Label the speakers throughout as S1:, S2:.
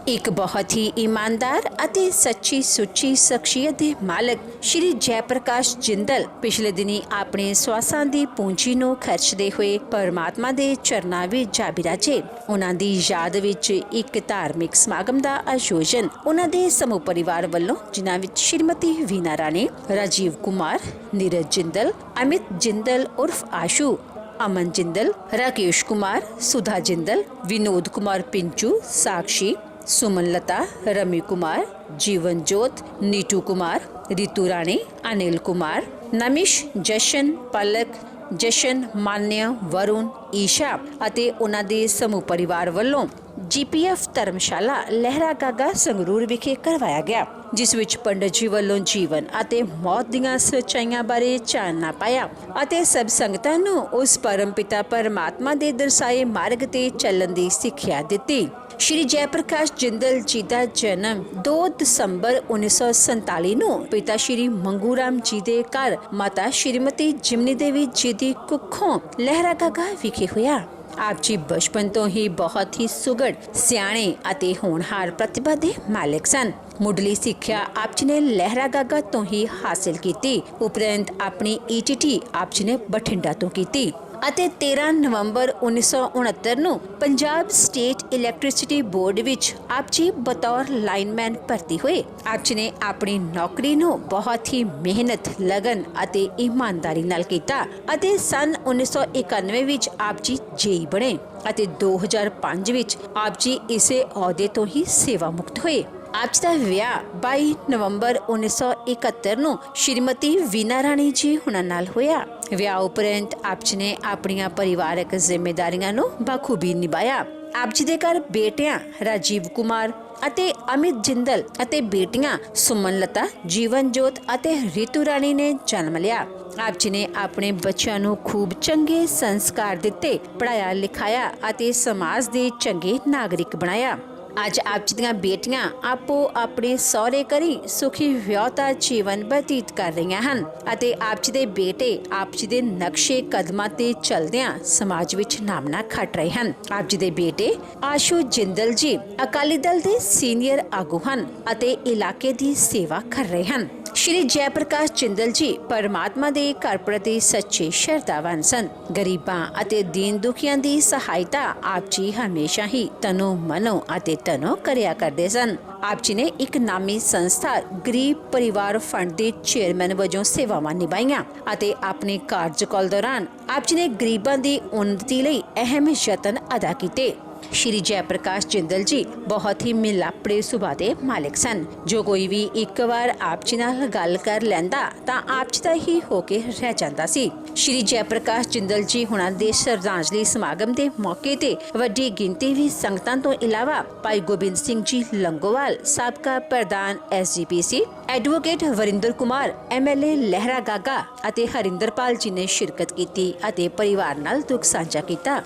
S1: एक बहुत ही ईमानदार ਅਤੇ ਸੱਚੀ ਸੁੱਚੀ ਸ਼ਖਸੀਅਤ ਦੇ ਮਾਲਕ ਸ਼੍ਰੀ ਜੈ ਪ੍ਰਕਾਸ਼ ਜਿੰਦਲ ਪਿਛਲੇ ਦਿਨੀ ਆਪਣੇ ਸਵਾਸਾਂ ਦੀ ਪੂੰਜੀ ਨੂੰ ਖਰਚਦੇ ਹੋਏ ਪਰਮਾਤਮਾ ਦੇ ਚਰਨਾਂ ਵਿੱਚ ਜਾ ਬਿਰਾਜੇ। ਉਹਨਾਂ ਦੀ ਯਾਦ ਵਿੱਚ ਇੱਕ ਧਾਰਮਿਕ ਸਮਾਗਮ ਦਾ ਆਯੋਜਨ ਉਹਨਾਂ ਦੇ ਸਮੂਹ ਪਰਿਵਾਰ ਵੱਲੋਂ, ਜਿਨ੍ਹਾਂ ਵਿੱਚ ਸ਼੍ਰੀਮਤੀ ਵੀਨਾ ਰਾਣੀ, ਰਾਜੀਵ ਕੁਮਾਰ, ਨੀਰਜ ਜਿੰਦਲ, ਅਮਿਤ ਜਿੰਦਲ ਉਰਫ ਆਸ਼ੂ, अमन जिंदल, राकेश कुमार, सुधा जिंदल, विनोद कुमार पिंचू, साक्षी, सुमन लता, रमी कुमार, जीवन जोत, नीटू कुमार, रितु राणी, अनिल कुमार, नमिश, जशन, पलक, जशन, मान्य, वरुण, ईशा ਅਤੇ ਉਹਨਾਂ ਦੇ ਸਮੂਹ ਪਰਿਵਾਰ ਵੱਲੋਂ GPF ਧਰਮਸ਼ਾਲਾ ਲਹਿਰਾ ਗਾਗਾ ਸੰਗਰੂਰ ਵਿਖੇ ਕਰਵਾਇਆ ਗਿਆ, ਜਿਸ ਵਿੱਚ ਪੰਡਤ ਜੀ ਵੱਲੋਂ ਜੀਵਨ ਅਤੇ ਮੌਤ ਦੀਆਂ ਸੱਚਾਈਆਂ ਬਾਰੇ ਚਾਨਣਾ ਪਾਇਆ ਅਤੇ ਸਭ ਸੰਗਤਾਂ ਨੂੰ ਉਸ ਪਰਮਪਿਤਾ ਪਰਮਾਤਮਾ ਦੇ ਦਰਸਾਏ ਮਾਰਗ ਤੇ ਚੱਲਣ ਦੀ ਸਿੱਖਿਆ ਦਿੱਤੀ। ਸ਼੍ਰੀ ਜੈ ਪ੍ਰਕਾਸ਼ ਜਿੰਦਲ ਜੀ ਦਾ ਜਨਮ 2 ਦਸੰਬਰ 1947 ਨੂੰ ਪਿਤਾ ਸ਼੍ਰੀ ਮੰਗੂ ਰਾਮ ਜੀ ਦੇ ਘਰ ਮਾਤਾ ਸ਼੍ਰੀਮਤੀ ਜਿਮਨੀ ਦੇਵੀ ਜੀ ਦੀ ਕੁੱਖੋਂ ਲਹਿਰਾ ਗਾਗਾ ਵਿਖੇ ਹੋਇਆ। ਆਪ ਜੀ ਬਚਪਨ ਤੋਂ ਹੀ ਬਹੁਤ ਹੀ ਸੁਘੜ, ਸਿਆਣੇ ਅਤੇ ਹੋਣਹਾਰ ਪ੍ਰਤਿਭਾ ਦੇ ਮਾਲਕ ਸਨ। ਮੁੱਢਲੀ ਸਿੱਖਿਆ ਆਪ ਜੀ ਨੇ ਲਹਿਰਾ ਗਾਗਾ ਤੋਂ ਹੀ ਹਾਸਿਲ ਕੀਤੀ। ਉਪਰੰਤ ਆਪਣੀ ETT ਆਪ ਜੀ ਨੇ ਬਠਿੰਡਾ ਤੋਂ ਕੀਤੀ ਅਤੇ 13 ਨਵੰਬਰ 1969 ਨੂੰ ਪੰਜਾਬ ਸਟੇਟ ਇਲੈਕਟ੍ਰਿਸਿਟੀ ਬੋਰਡ ਵਿੱਚ ਆਪ ਜੀ ਬਤੌਰ ਲਾਈਨਮੈਨ ਭਰਤੀ ਹੋਏ। ਆਪ ਜੀ ਨੇ ਆਪਣੀ ਨੌਕਰੀ ਨੂੰ ਬਹੁਤ ਹੀ ਮਿਹਨਤ, ਲਗਨ ਅਤੇ ਇਮਾਨਦਾਰੀ ਨਾਲ ਕੀਤਾ ਅਤੇ ਸਨ 1991 ਵਿੱਚ ਆਪ ਜੀ JE ਬਣੇ ਅਤੇ 2005 ਵਿੱਚ ਆਪ ਜੀ ਇਸੇ ਅਹੁਦੇ ਤੋਂ ਹੀ ਸੇਵਾ ਮੁਕਤ ਹੋਏ। ਆਪ ਜੀ ਦਾ ਵਿਆਹ 22 ਨਵੰਬਰ 1971 ਨੂੰ ਸ਼੍ਰੀਮਤੀ ਵੀਨਾ ਰਾਣੀ ਜੀ ਹੁਣਾਂ ਨਾਲ ਹੋਇਆ। ਵਿਆਹ ਉਪਰੰਤ ਆਪ ਜੀ ਨੇ ਆਪਣੀਆਂ ਪਰਿਵਾਰਕ ਜ਼ਿੰਮੇਦਾਰੀਆਂ ਨੂੰ ਬਾਖੂਬੀ ਨਿਭਾਇਆ। ਆਪ ਜੀ ਦੇ ਘਰ ਬੇਟਿਆਂ ਰਾਜੀਵ ਕੁਮਾਰ ਅਤੇ ਅਮਿਤ ਜਿੰਦਲ ਅਤੇ ਬੇਟੀਆਂ ਸੁਮਨ ਲਤਾ, ਜੀਵਨ ਜੋਤ ਅਤੇ ਰਿਤੂ ਰਾਣੀ ਨੇ ਜਨਮ ਲਿਆ। ਆਪ ਜੀ ਨੇ ਆਪਣੇ ਬੱਚਿਆਂ ਨੂੰ ਖੂਬ ਚੰਗੇ ਸੰਸਕਾਰ ਦਿੱਤੇ, ਪੜ੍ਹਾਇਆ ਲਿਖਾਇਆ ਅਤੇ ਸਮਾਜ ਦੇ ਚੰਗੇ ਨਾਗਰਿਕ ਬਣਾਇਆ। ਅੱਜ ਆਪ ਜੀ ਦੀਆਂ ਬੇਟੀਆਂ ਆਪੋ ਆਪਣੇ ਸਹੁਰੇ ਘਰੀ ਸੁਖੀ ਵਿਆਹਤਾ ਜੀਵਨ ਬਤੀਤ ਕਰ ਰਹੀਆਂ ਹਨ ਅਤੇ ਆਪ ਜੀ ਦੇ ਬੇਟੇ ਆਪ ਜੀ ਦੇ ਨਕਸ਼ੇ ਕਦਮਾਂ ਤੇ ਚੱਲਦਿਆਂ ਸਮਾਜ ਵਿੱਚ ਨਾਮਣਾ ਖੱਟ ਰਹੇ ਹਨ। ਆਪ ਜੀ ਦੇ ਬੇਟੇ ਆਸ਼ੂ ਜਿੰਦਲ ਜੀ ਅਕਾਲੀ ਦਲ ਦੇ ਸੀਨੀਅਰ ਆਗੂ ਹਨ ਅਤੇ ਇਲਾਕੇ ਦੀ ਸੇਵਾ ਕਰ ਰਹੇ ਹਨ। ਸ਼੍ਰੀ ਜੈ ਪ੍ਰਕਾਸ਼ ਜਿੰਦਲ ਜੀ ਪਰਮਾਤਮਾ ਦੇ ਘਰ ਪ੍ਰਤੀ ਸੱਚੇ ਸ਼ਰਧਾਵਾਨ ਸਨ। ਗਰੀਬਾਂ ਅਤੇ ਦੀਨ ਦੁਖੀਆਂ ਦੀ ਸਹਾਇਤਾ ਆਪ ਜੀ ਹਮੇਸ਼ਾ ਹੀ ਤਨੋ ਮਨੋ ਅਤੇ ਤਨੋ ਕਰਿਆ ਕਰਦੇ ਸਨ। ਆਪ ਜੀ ਨੇ ਇੱਕ ਨਾਮੀ ਸੰਸਥਾ ਗਰੀਬ ਪਰਿਵਾਰ ਫੰਡ ਦੇ ਚੇਅਰਮੈਨ ਵਜੋਂ ਸੇਵਾਵਾਂ ਨਿਭਾਈਆਂ ਅਤੇ ਆਪਣੇ ਕਾਰਜਕਾਲ ਦੌਰਾਨ ਆਪ ਜੀ ਨੇ ਗਰੀਬਾਂ ਦੀ ਉੱਨਤੀ ਲਈ ਅਹਿਮ ਯਤਨ ਅਦਾ ਕੀਤੇ। ਸ਼੍ਰੀ ਜੈ ਪ੍ਰਕਾਸ਼ ਜਿੰਦਲ ਜੀ ਬਹੁਤ ਹੀ ਮਿਲਾਪੜੇ ਸੁਭਾਅ ਦੇ ਮਾਲਕ ਸਨ। ਜੋ ਕੋਈ ਵੀ ਇੱਕ ਵਾਰ ਆਪ ਜੀ ਨਾਲ ਗੱਲ ਕਰ ਲੈਂਦਾ ਤਾਂ ਆਪ ਜੀ ਦਾ ਹੀ ਹੋ ਕੇ ਰਹਿ ਜਾਂਦਾ ਸੀ। ਸ਼੍ਰੀ ਜੈ ਪ੍ਰਕਾਸ਼ ਜਿੰਦਲ ਜੀ ਹੁਣਾਂ ਦੇ ਸ਼ਰਧਾਂਜਲੀ ਸਮਾਗਮ ਦੇ ਮੌਕੇ ਤੇ ਵੱਡੀ ਗਿਣਤੀ ਵਿੱਚ ਸੰਗਤਾਂ ਤੋਂ ਇਲਾਵਾ ਭਾਈ ਗੋਬਿੰਦ ਸਿੰਘ ਜੀ ਲੰਗੋਵਾਲ, ਸਾਬਕਾ ਪ੍ਰਧਾਨ SGPC, advocate Varinder Kumar, MLA ਲਹਿਰਾ ਗਾਗਾ ਅਤੇ ਹਰਿੰਦਰਪਾਲ ਜੀ ਨੇ ਸ਼ਿਰਕਤ ਕੀਤੀ ਅਤੇ ਪਰਿਵਾਰ ਨਾਲ ਦੁੱਖ ਸਾਂਝਾ ਕੀਤਾ।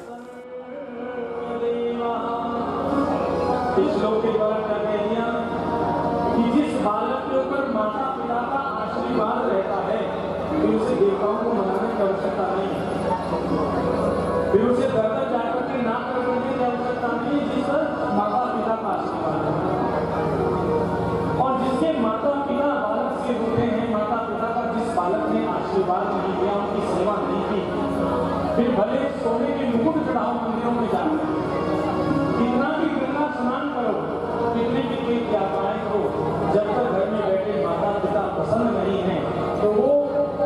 S2: श्लोक के द्वारा कर दिया कि जिस बालक के ऊपर माता पिता का आशीर्वाद रहता है फिर उसे देवताओं को मनाने की आवश्यकता नहीं, फिर उसे दर दर जाकर के नाम करने की आवश्यकता नहीं, जिस पर माता पिता का आशीर्वाद है। और जिसके माता पिता बालक से होते हैं, माता पिता का जिस बालक ने आशीर्वाद नहीं दिया, उनकी सेवा नहीं की, फिर भले सोने के मुकुट चढ़ाओ मंदिरों में जाकर, कितना भी गंगा स्नान करो, कितने भी तीर्थ यात्राएं करो, जब तक घर में बैठे माता पिता प्रसन्न नहीं है तो वो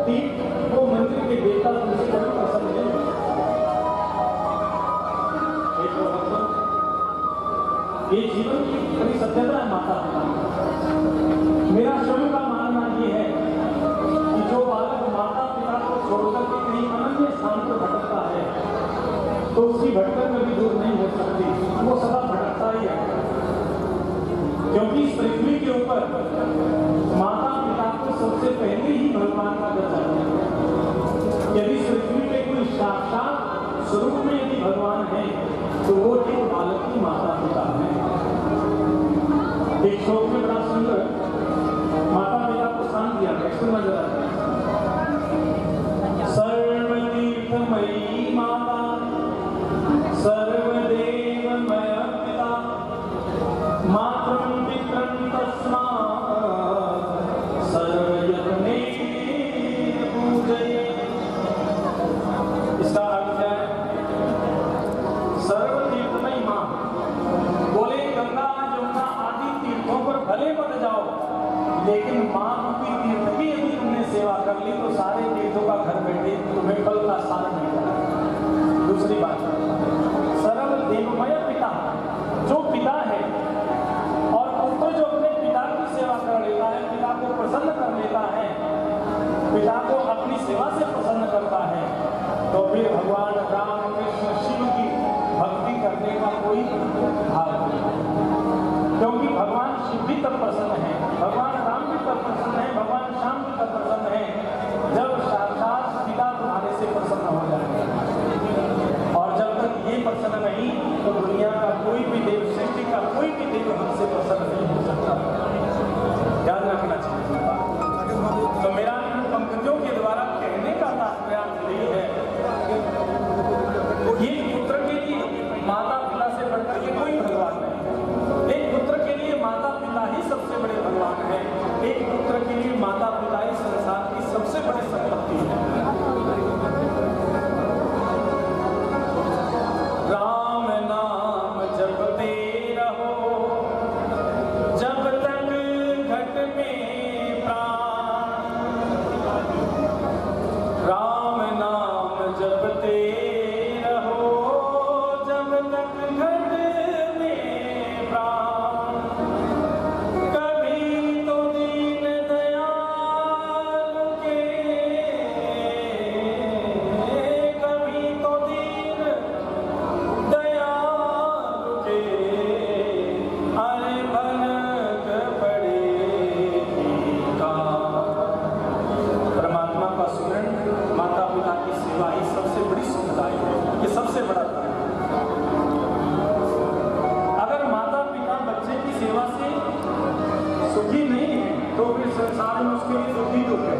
S2: तीर्थ, वो मंदिर के देवता तुमसे कभी प्रसन्न नहीं। ये जीवन की बड़ी सत्यता है माता पिता। मेरा शुरू का मानना ये है कि जो बालक माता पिता को छोड़कर के कहीं अन्य स्थान पर भटकता है तो उसकी भटकन कभी दूर नहीं हो सकती, वो सदा भटकता ही है। क्योंकि इस पृथ्वी के ऊपर माता पिता को सबसे पहले ही भगवान का दर्जा है। यदि इस पृथ्वी पे कोई साक्षात स्वरूप में यदि भगवान है तो वो एक बालक की माता पिता है। एक श्लोक में बड़ा सुंदर माता पिता को स्थान दिया है, सुनना जरा। सर्वतीर्थमयी माता सर्वदेवमय पिता संसार में उसके लिए दुख ही दुख है,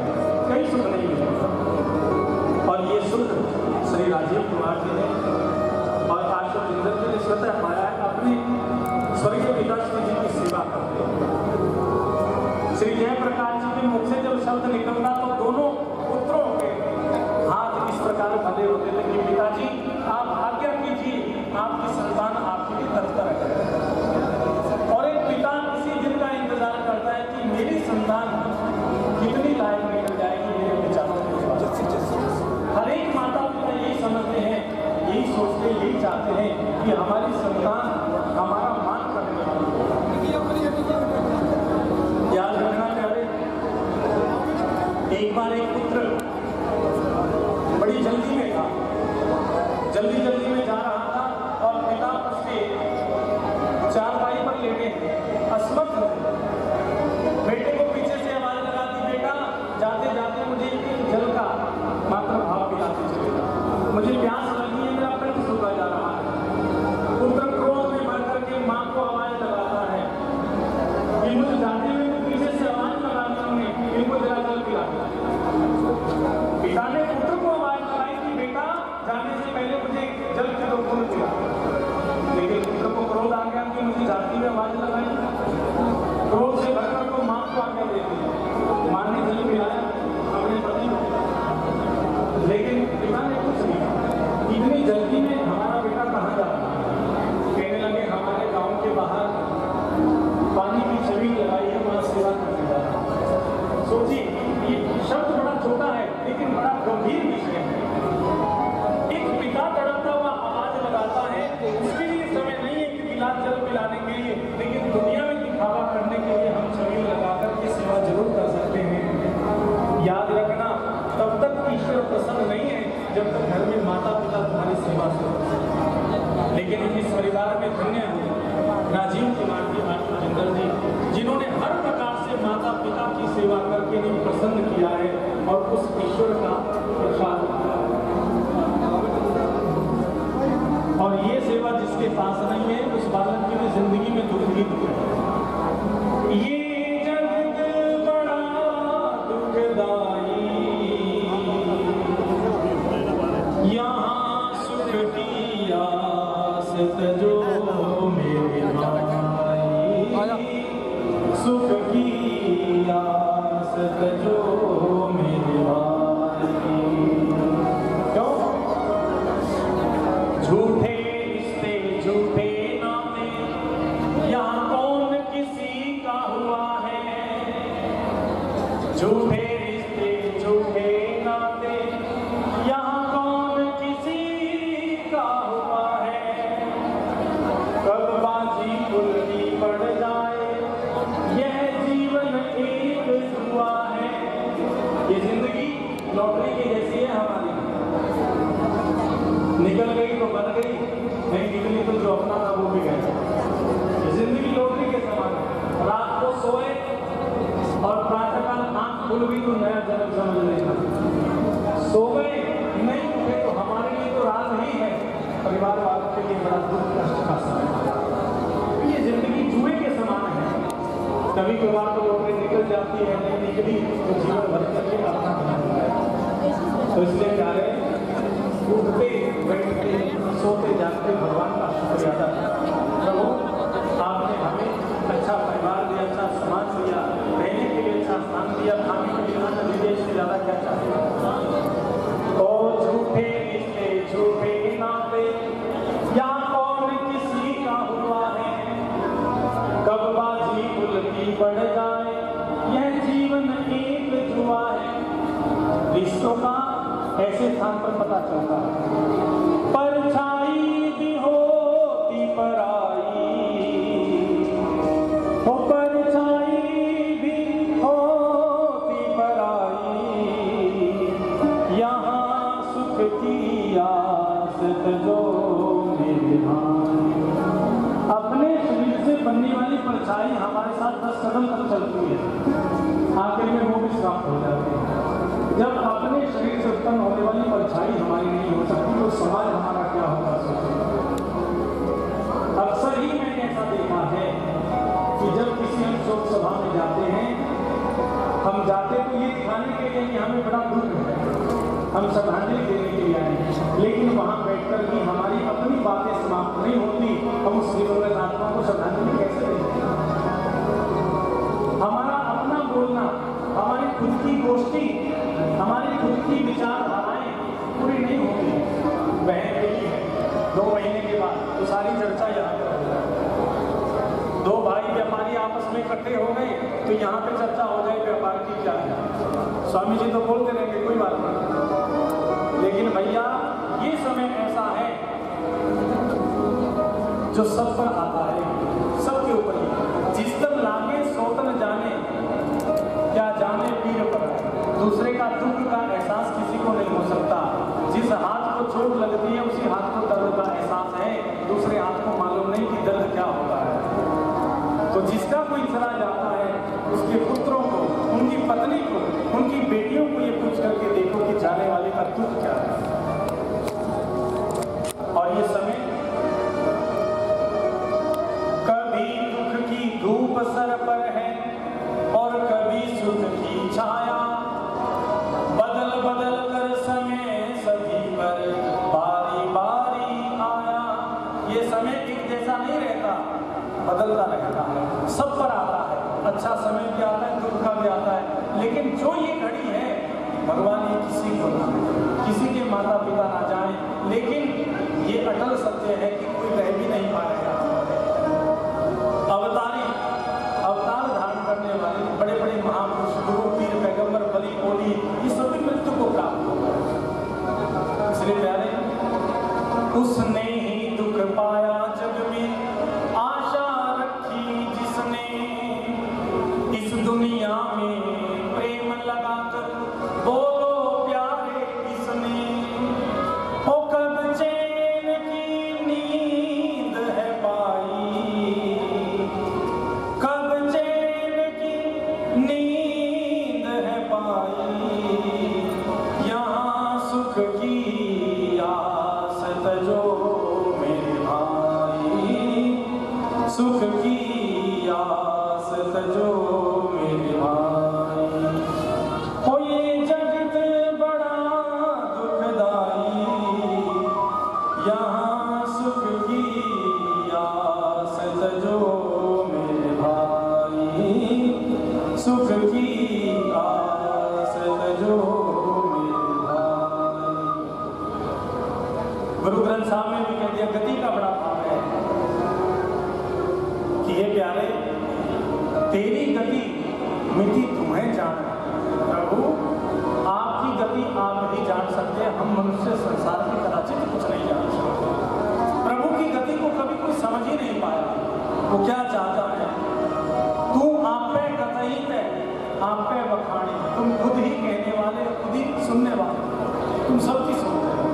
S2: कहीं सुख नहीं मिलेगा। और ये सुख श्री राजीव कुमार जी ने और आशु जिंदल जी ने स्वतः पाया है, अपने स्वर्गीय पिताश्री जी की सेवा करते हैं। श्री जयप्रकाश जी के मुख से जब शब्द निकलता तो दोनों पुत्रों के हाथ इस प्रकार बंधे होते थे कि पिताजी आप आज्ञा कीजिए, आपकी संतान आपके लिए तत्पर है। और एक पिता इसी दिन का इंतजार करता है कि मेरी संतान कितनी लायक निकल जाएगी मेरे विचारों के। हर एक माता पिता यही समझते हैं, यही सोचते, यही चाहते हैं कि हमारी संतान हमारा मान करने वाली है। याद रखना चाहे, एक बार एक पुत्र बड़ी जल्दी में था, जल्दी में जा रहा था और पिता उसके चारपाई पर लेटे असमर्थ थे। बेटे को पीछे से आवाज लगा दी, बेटा जाते जाते मुझे जल का मात्र भाव पिलाते चलेगा, मुझे प्यास लगी है, मेरा पेट सूखा जा रहा है। पुत्र क्रोध में भर करके माँ को आवाज लगाता है कि मुझे जाते हुए पीछे से आवाज लगानी उन्हें, इनको जरा जल पिला। पिता ने पुत्र को आवाज लगाई कि बेटा जाने से पहले मुझे जल की दो बूंद पिला, लेकिन पुत्र को क्रोध आ गया कि मुझे जाती हुई आवाज लगाई। क्रोध से भरकर को माँ को आज्ञा दे दी, माँ ने जल पिलाया अपने पति को, लेकिन पिता ने कुछ नहीं कहा। इतनी जल्दी में हमारा बेटा कहाँ जा रहा है? कहने लगे हमारे गांव के बाहर पानी की छबील लगाई है, वहाँ सेवा करने जा रहा है। सोचिए, ये शब्द बड़ा छोटा है लेकिन बड़ा गंभीर विषय है। एक पिता तड़पता हुआ आवाज लगाता है, उसके लिए समय नहीं है कि गिलास जल पिलाने के लिए, लेकिन दुनिया में दिखावा करने के लिए हम छबील लगाकर के सेवा जरूर कर सकते हैं। याद रखना, तब तक ईश्वर प्रसन्न नहीं है जब तक घर में माता पिता तुम्हारी सेवा से। लेकिन इस परिवार में धन्य हो राजीव कुमार जी, आशु जिंदल जी, जिन्होंने हर प्रकार से माता पिता की सेवा करके इन्हें प्रसन्न किया है और उस ईश्वर का प्रसाद। और ये सेवा जिसके पास नहीं है उस बालक की जिंदगी में दुख ही दुख है। ये जगत बड़ा दुखदाई, यहाँ सुख की आस तजो मेरे भाई, सुख की आस तजो मेरे भाई। क्यों? झूठे रिश्ते झूठे नाते, यहाँ कौन किसी का हुआ है। झूठे रिश्ते झूठे नाते, यहाँ कौन किसी का हुआ है। कब बाजी उल्टी पड़ जाए, यह जीवन एक जुआ है। ये जिंदगी लॉटरी की जैसी है हमारी, निकल गई तो बन गई, नहीं निकली तो जो अपना था वो भी गया। जिंदगी लॉटरी के समान है। रात को सोए और प्रातःकाल आंख खुल गई तो नया जन्म समझ लेना। सो गए नहीं उठे तो हमारे लिए तो रात ही है, परिवार वालों के लिए बड़ा दुख कष्ट का समय। ये जिंदगी जुए के समान है, कभी कभार तो लॉटरी निकल जाती है, नहीं निकली तो जीवन भर के अपना बनाना है। तो इसलिए क्या है, उठते बैठते सोते जागते भगवान का शुक्र अदा प्रभु, आपने हमें अच्छा परिवार दिया, अच्छा समाज दिया, रहने के लिए अच्छा स्थान दिया, खाने के लिए अन्न दीजिए, इससे ज़्यादा क्या चाहिए। और झूठे रिश्ते झूठे नाते, यहाँ कौन किसी का हुआ है। कब बाजी उल्टी पड़ जाए, यह जीवन एक जुआ है। रिश्तों का ऐसे स्थान पर पता चलता है। परछाई भी होती पराई, हो परछाई भी होती पराई, यहाँ सुख की आस तजो मेरे भाई। अपने शरीर से बनने वाली परछाई हमारे साथ 10 कदम तक चलती है, आखिर में वो भी समाप्त हो जाती है। जब अपने शरीर से उत्पन्न होने वाली परछाई हमारी नहीं हो सकती तो समाज हमारा क्या होगा सोचिए। अक्सर ही मैंने ऐसा देखा है कि जब किसी हम शोक सभा में जाते हैं हम जाते तो ये दिखाने के लिए कि हमें बड़ा दुख है, हम श्रद्धांजलि देने के लिए आए हैं, लेकिन वहाँ बैठकर भी हमारी अपनी बातें समाप्त नहीं होती। हम उस दिवंगत आत्मा को श्रद्धांजलि कैसे देंगे? हमारा अपना बोलना, हमारी खुद की गोष्ठी, हमारी खुद की विचारधाराएं पूरी नहीं होती। बहन गई है 2 महीने के बाद तो सारी चर्चा यहाँ पर हो जाए। 2 भाई व्यापारी आपस में इकट्ठे हो गए तो यहाँ पे चर्चा हो जाए व्यापार की क्या है। स्वामी जी तो बोलते रहेंगे कोई बात नहीं, लेकिन भैया ये समय ऐसा है जो सब पर आता है, सबके ऊपर ही। जिस तन लागे सोतन जाने, क्या जाने पीर पर। दूसरे का दुख का एहसास किसी को नहीं हो सकता। जिस हाथ को चोट लगती है उसी हाथ को दर्द का एहसास है, दूसरे हाथ को मालूम नहीं कि दर्द क्या होता है। तो जिसका कोई चला जाता है उसके पुत्रों को, उनकी पत्नी को, उनकी बेटियों को ये पूछ करके देखो कि जाने वाले का दुख क्या है। और ये समय कभी दुख की धूप सर पर है और कभी सुख की छाया, बदल बदल कर समय सभी पर बारी बारी आया। ये समय एक जैसा नहीं रहता, बदलता रहता है, सब पर आता है। अच्छा समय भी आता है, दुख का भी आता है, लेकिन जो ये घड़ी है भगवान ये किसी को ना, किसी के माता पिता ना जाए, लेकिन ये अटल सत्य है कि कोई रह भी नहीं पाएगा। अवतार धारण करने वाले बड़े बड़े महापुरुष, गुरु, पीर, पैगंबर, बलि, बोली, ये सभी मृत्यु को प्राप्त होगा। इसलिए प्यारे, उसने ही दुख पाया जग में, आशा रखी जिसने, इस दुनिया में प्रेम लगाकर बोलो प्यारे किसने। ओ कब चैन की नींद है पाई, कब चैन की नींद है पाई, यहाँ सुख की आस तजो मेरे भाई, सुख की आस तजो मेरे भाई। ओ ये जगत बड़ा दुखदाई, यहाँ सुख की आस तजो मेरे भाई, सुख की आस तजो मेरे भाई। गुरु ग्रंथ साहब ने भी कह दिया, गति का बड़ा भाव है कि ये प्यारे तेरी गति मिटी तुम्हें जान। प्रभु आपकी गति आप ही जान सकते हैं, हम मनुष्य संसार की कदाचित कुछ नहीं जान सकते। प्रभु की गति को कभी कोई समझ ही नहीं पाया, वो क्या चाहता है। तू आप पे कतई पे, आप पे बखानी, तुम खुद ही कहने वाले, खुद ही सुनने वाले, तुम सबकी सुनते हो।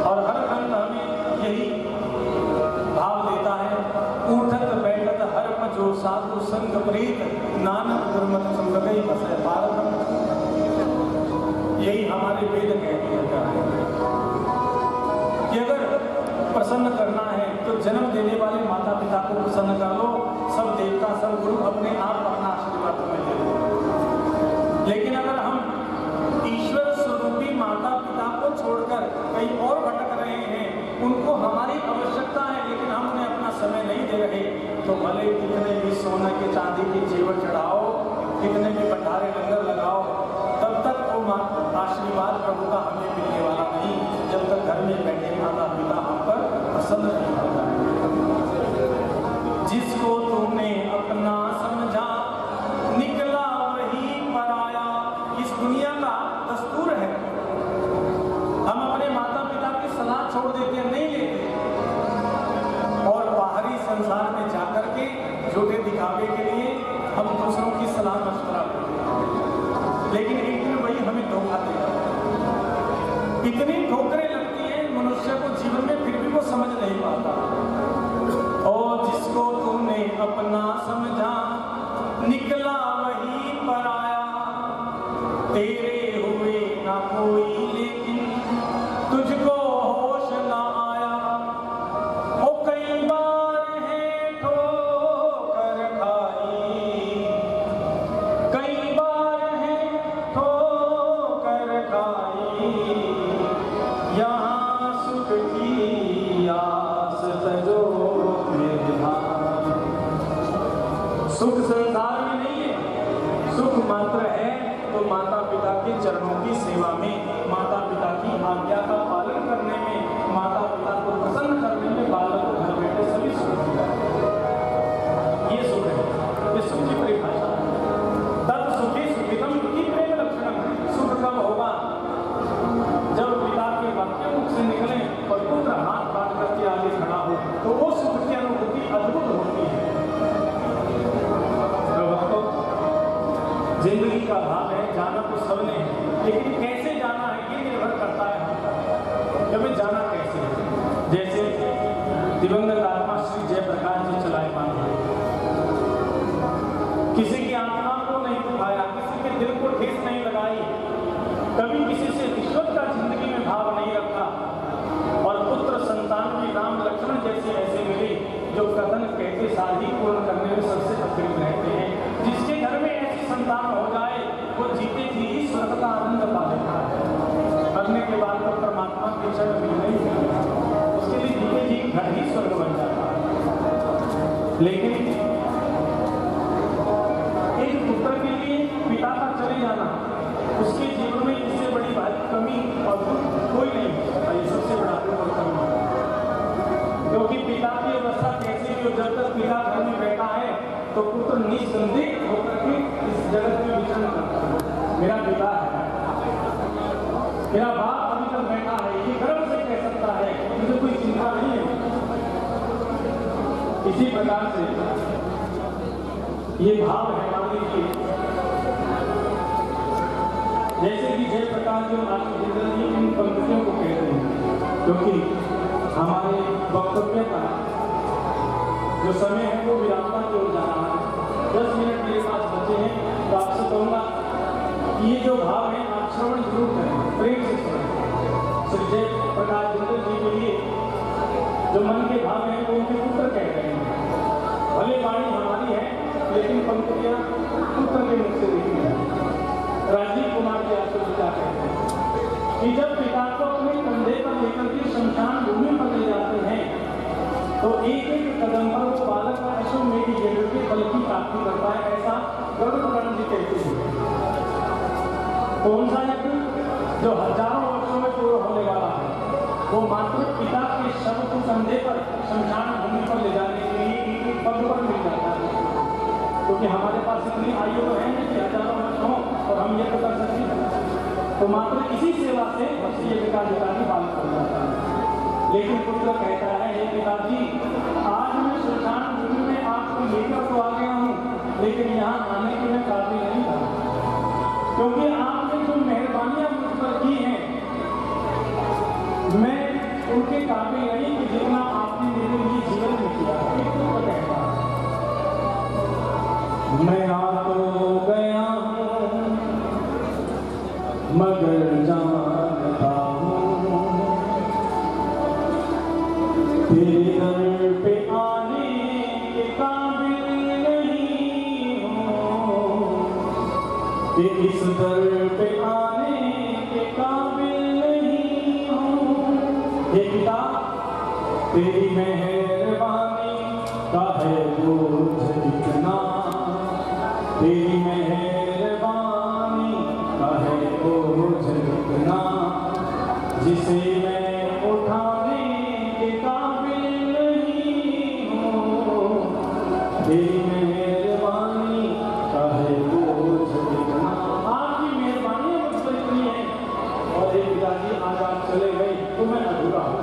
S2: और हर ग्रंथ हमें यही भाव देता है, उठत बैठत हर पजो साधु संग प्रीत, नानक गुरमत संग गई बसे भारत। यही हमारे वेद कहते हैं कि अगर प्रसन्न करना है तो जन्म देने वाले माता पिता को प्रसन्न कर लो, सब देवता सब गुरु अपने आप अपना आशीर्वाद तुम्हें दे दो। लेकिन अगर हम ईश्वर स्वरूपी माता पिता को छोड़कर कहीं और भटक रहे हैं, उनको हमारी आवश्यकता है लेकिन हम उन्हें अपना समय नहीं दे रहे, तो भले कितने भी सोने के चांदी के जेवर चढ़ाओ, कितने भी भंडारे लंगर लगाओ, तब तक वो आशीर्वाद प्रभु का हमें मिलने वाला नहीं, जब तक घर में बैठे माता पिता हम पर प्रसन्न नहीं हो जाए। जिसको तुमने अपना समझा निकला वही पराया। इस दुनिया का दस्तूर है, हम अपने माता पिता की सलाह छोड़ देते हैं, नहीं लेते, और बाहरी संसार में जाकर के झूठे दिखावे के लिए हम दूसरों की सलाह मशवरा करते हैं। लेकिन एक दिन वही हमें धोखा देगा। इतनी ठोकरें लगती हैं मनुष्य को जीवन में, फिर भी वो समझ नहीं पाता। और जिसको तुमने अपना समझा निकला वही पराया, तेरे हुए ना कोई लेकिन तुझको होश ना आया। ओ कई बार है ठोकर खाई, सुख संसार में नहीं है, सुख मात्र है तो माता पिता के चरणों की सेवा में, माता पिता की आज्ञा का पालन करने में, माता पिता को प्रसन्न करने में, बालक को घर बैठे सभी सुख मिल जाते हैं। ये सुख है, ये सुख की परिभाषा है। तत् सुखी सुखितम की प्रेम लक्षण। सुख कब होगा? जब पिता के वाक्य मुख से निकले और पुत्र हाथ बांध करके आगे खड़ा हो, तो वो सुख की अनुभूति अद्भुत होती है। जिंदगी का भाव है, जाना तो सबने है, लेकिन कैसे जाना है ये निर्भर करता है हम पर। कि हमें जाना कैसे है। जैसे दिवंगत आत्मा श्री जयप्रकाश जी चलायमान है, किसी की आत्मा को नहीं दुखाया, किसी के दिल को ठेस नहीं लगाई, कभी किसी से रिश्वत का जिंदगी में भाव नहीं रखा, और पुत्र संतान की राम लक्ष्मण जैसे ऐसे मिले जो कथन कहते साधी पूर्ण करने में सबसे अग्रिम रहते हैं। जिसके घर में ऐसी संतान हो जाए वो जीते जी ही स्वर्ग का आनंद पा लेता है। मरने के बाद तो परमात्मा के चरण भी नहीं मिलता, उसके लिए जीते जी घर ही स्वर्ग बन जाता है। लेकिन एक पुत्र के लिए पिता का चले जाना, उसके जीवन में इससे बड़ी भारी कमी और दुख कोई नहीं हो सकता। ये सबसे बड़ा दुख और कमी है, क्योंकि पिता की अवस्था कैसी हो, जब तक पिता घर में बैठा है तो पुत्र निसंदेह होकर के इस जगत में विचरण करता है। मेरा पिता है, मेरा बाप अभी तक बैठा है, ये गर्व से कह सकता है, मुझे कोई चिंता नहीं है। इसी प्रकार से ये भाव है। मान लीजिए जैसे कि जयप्रकाश जी और आशीष जिंदल जी इन पंक्तियों को कहते हैं, क्योंकि हमारे वक्तव्य का जो समय है वो विरामता की ओर जा रहा है। 10 मिनट मेरे पास बचे हैं, तो आपसे कहूँगा कि ये जो भाव है आप श्रवण जरूर करें, प्रेम से सुनें। श्री जयप्रकाश जिंदल जी के लिए जो मन के भाव हैं वो उनके पुत्र कह रहे हैं। भले वाणी हमारी है, लेकिन पंक्तियाँ पुत्र के मुख से लिखी है। राजीव कुमार के आशीर्वाद कहते हैं कि जब पिता को अपने कंधे पर लेकर के शमशान भूमि पर ले जाते हैं तो एक एक कदम पर वो बालक का अश्वमेध यज्ञ के फल की प्राप्ति करता है, ऐसा गरुड़पुराण जी कहते हैं। कौन सा यज्ञ? जो हजारों वर्षों में पूरा होने वाला है, वो मात्र पिता के शव को कंधे पर शमशान भूमि पर ले जाने के लिए एक एक पद पर मिल जाता है। क्योंकि हमारे पास इतनी आयु तो है नहीं कि हजारों वर्ष हो और हम यज्ञ कर सकते, तो मात्र इसी सेवा से यज्ञ का अधिकारी पालन कर जाता है। लेकिन पुत्र कहता है, हे पिताजी, आज मैं शमशान भूमि में आपको लेकर तो आ गया हूँ, लेकिन यहाँ आने के मैं काबिल नहीं था, क्योंकि आपने जो मेहरबानियां मुझ पर की हैं मैं उनके काबिल नहीं कि जितना आपने मेरे लिए जीवन में किया। पुत्र कहता है, मैं आ तो गया हूँ मगर जानता हूँ तेरे दर पे आने के काबिल नहीं हूँ, कि इस दर पे आने के काबिल नहीं हूँ। हे पिता, तेरी मेहरबानी का है बोझ इतना, तेरी मेहरबानी का है बोझ इतना, जिसे मैं उठाने के काबिल नहीं हूँ। तेरी मेहरबानी का है बोझ इतना। आपकी मेहरबानी मुझ पर इतनी है, और एक पिताजी आज आप चले गए तो मैं अधूरा हूँ।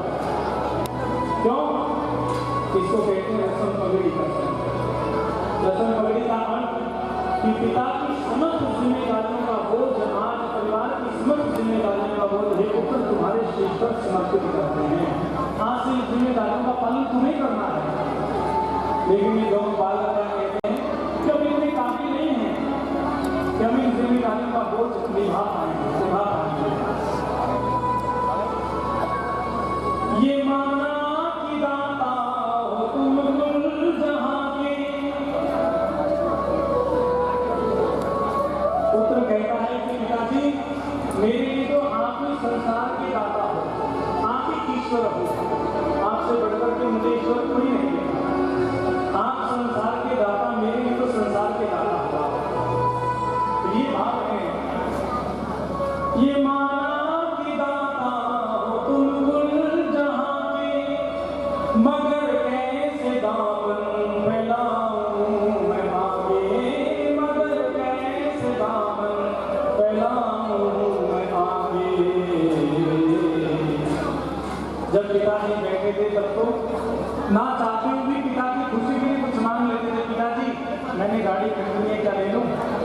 S2: क्यों? इसको कहते हैं रसम पगड़ी का। रसम पगड़ी का अर्थ कि पिता की समस्त जिम्मेदारियों का बोझ आज परिवार की समस्त जिम्मेदारियों का बोझ हे पुत्र तुम्हारे शीश पर समर्पित करते हैं। आज से जिम्मेदारियों का पालन तुम्हें करना है। लेकिन ये दोनों बालक कहते हैं कि हम इतने काफी नहीं है कि हम इन जिम्मेदारियों का बोझ निभा पाएंगे, निभा पाएंगे। ये माना कि दाता हो तुम कुल जहां के। पुत्र कहता है कि पिताजी, मेरे लिए तो आप ही संसार के दाता हो, आप ही ईश्वर हो, आपसे बढ़कर के मुझे ईश्वर कोई नहीं है। आप संसार के दाता, मेरे लिए तो ना चाहते हुए भी पिता की खुशी के लिए कुछ मांग लेते थे, पिताजी मैंने गाड़ी खरीदनी है, क्या ले लूं,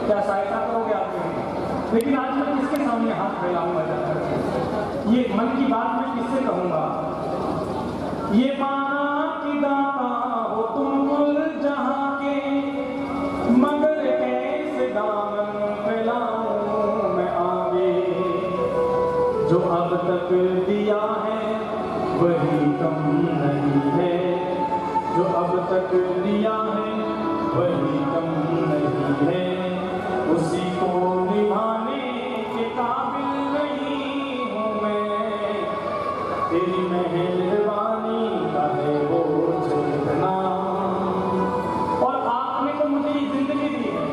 S2: क्या सहायता करोगे आपके लिए? लेकिन आज मैं किसके सामने हाथ फैलाऊंगा जाकर? ये मन की बात मैं किससे कहूंगा? ये पाना की दाता हो तुम कुल जहां के, मगर कैसे दामन फैलाऊं मैं आगे? जो अब तक दिया है वही कम नहीं है, जो अब तक दिया है वही कम नहीं है, उसी को निभाने के काबिल नहीं हूँ मैं, तेरी मेहरबानी का है बोझ इतना। और आपने तो मुझे ये जिंदगी दी है,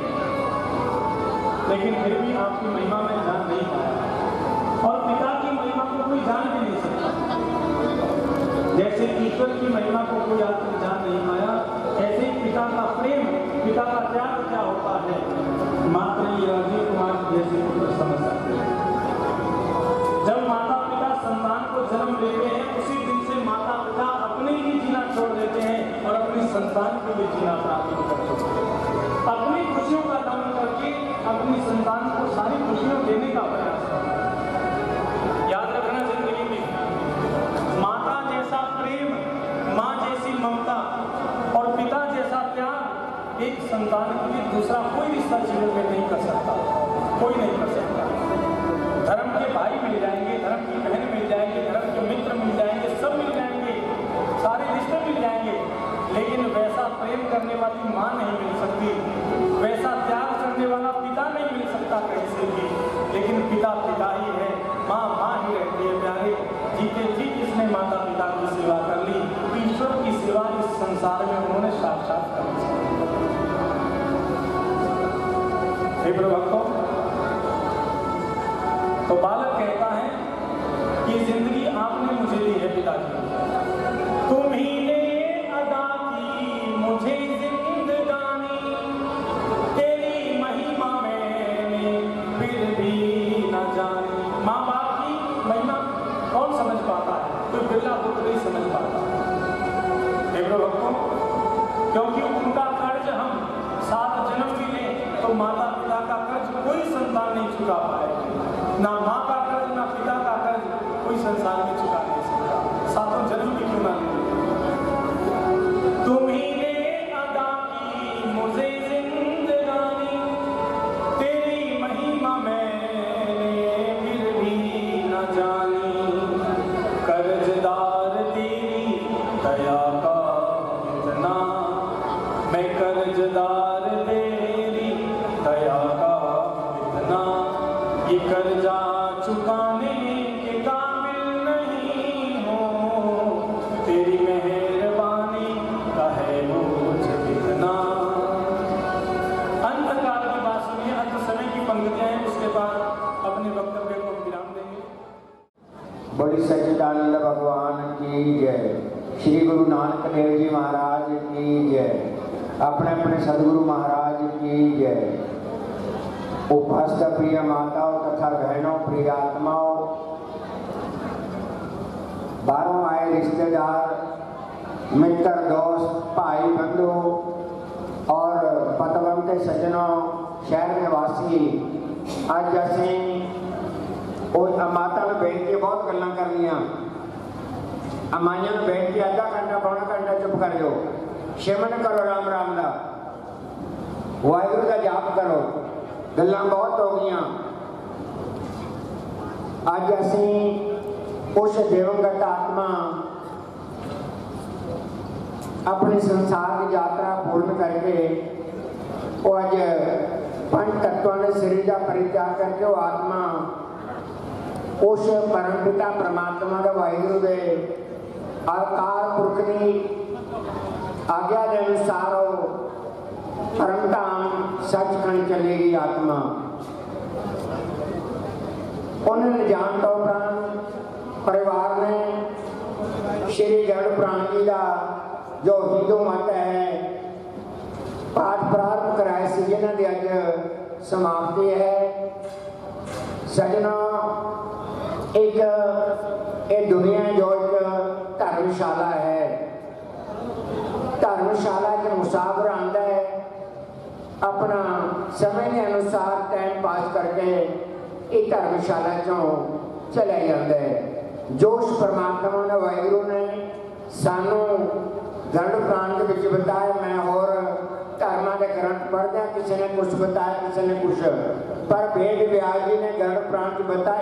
S2: लेकिन फिर भी आपकी महिमा में जान नहीं पाया, और पिता की महिमा को कोई जान भी नहीं सकता। जैसे ईश्वर की महिमा को कोई आज तक जान नहीं पाया, ऐसे ही पिता का प्रेम, पिता का त्याग क्या होता है, मात्र ये राजीव कुमार जैसे पुत्र समझ सकते हैं। जब माता पिता संतान को जन्म देते हैं, उसी दिन से माता पिता अपने ही जीना छोड़ देते हैं और अपनी संतान के लिए जीना प्राप्त करते हैं। अपनी खुशियों का दमन करके अपनी संतान को सारी खुशियां देने का प्रयास करते हैं। याद रखना, जिंदगी में माता जैसा प्रेम, माँ जैसी ममता और पिता जैसा प्यार एक संतान के लिए दूसरा कोई रिश्ता जीवन में नहीं कर सकता, कोई नहीं कर सकता। धर्म के भाई मिल जाएंगे, धर्म की बहन मिल जाएंगे, धर्म के मित्र मिल जाएंगे, सब मिल जाएंगे, सारे रिश्ते मिल जाएंगे, लेकिन वैसा प्रेम करने वाली माँ नहीं मिल सकती, वैसा त्याग करने वाला पिता नहीं मिल सकता कहीं से भी। लेकिन पिता पिता ही है, माँ माँ ही रहती है प्यारे। जीते जी जिसने माता पिता की सेवा कर ली, ईश्वर की सेवा इस संसार में उन्होंने साक्षात कर ली। हे भक्तों, तो बालक कहता है कि जिंदगी आपने मुझे दी है पिताजी, तुम ही ने अदा की मुझे जिंदगानी, तेरी महिमा मैंने फिर भी न जानी। माँ बाप की महिमा कौन समझ पाता है? कोई बिरला पुत्र नहीं समझ पाता। हे भक्तों, क्योंकि उनका कर्ज हम 7 जन्म भी लें तो माता पिता का कर्ज कोई संतान नहीं चुका पाएगा। ना माँ का कर्ज, ना पिता का कर्ज कोई संसार में चुका नहीं सकता, 7 जन्म भी क्यों ना ले। तुम ही ने अदा की मुझे जिंदगानी, तेरी महिमा मैंने फिर भी न जानी, कर्जदार तेरी दया का इतना, मैं कर्जदार तेरी दया का इतना, ये कर्जा चुकाने के काबिल नहीं हो, तेरी मेहरबानी का है बोझ इतना। अंतकाल की बात सुनिए, अंत समय की पंक्तियां हैं, उसके बाद अपने वक्तव्य को विराम देंगे।
S3: बड़ी सच्चिदानंद भगवान की जय, श्री गुरु नानक देव जी महाराज की जय, अपने अपने सदगुरु महाराज की जय। उपस्थित प्रिय माताओं तथा बहनों, प्रिय आत्माओं, बाहरों आए रिश्तेदार, मित्र, दोस्त, भाई बंधु और पतवंत सज्जनों, शहर निवासी, अज असीं माता ने बैठ के बहुत गल्लां कर लियां। अमाइयां ने बैठ के आधा घंटा पौना घंटा चुप कर दो, सिमरन करो राम राम दा, वाहिगुरू का जाप करो, गल्लां बहुत हो गई। अज असीं उस दिवंगत आत्मा अपनी संसार की यात्रा पूर्ण करके वो अज 5 तत्वों ने शरीर का परित्याग करके वो आत्मा उस परम पिता परमात्मा के वाहिगुरू के अवतार पुरख की आज्ञा के अनुसार परम धाम सचखंड चलेगी आत्मा। उन्होंने जान तो उपरांत परिवार ने श्री गरुड़ पुराण जी का जो हिंदू मत है पाठ प्रारंभ कराए सी, जिन्हों की अज समाप्ति है। सज्जनों, एक ये दुनिया जो एक धर्मशाला है, धर्मशाला च मुसाफिर आंदा है, अपना समय के अनुसार टाइम पास करके एक धर्मशाला चों चला जाता है। जो उस परमात्मा ने वाहिगुरु ने सानू गंढ प्राण के विच बताया। मैं और धर्मां के ग्रंथ पढ़दे, किसी ने कुछ बताया, किसी ने कुछ, पर वेद व्यास जी ने गंढ प्राण च बताया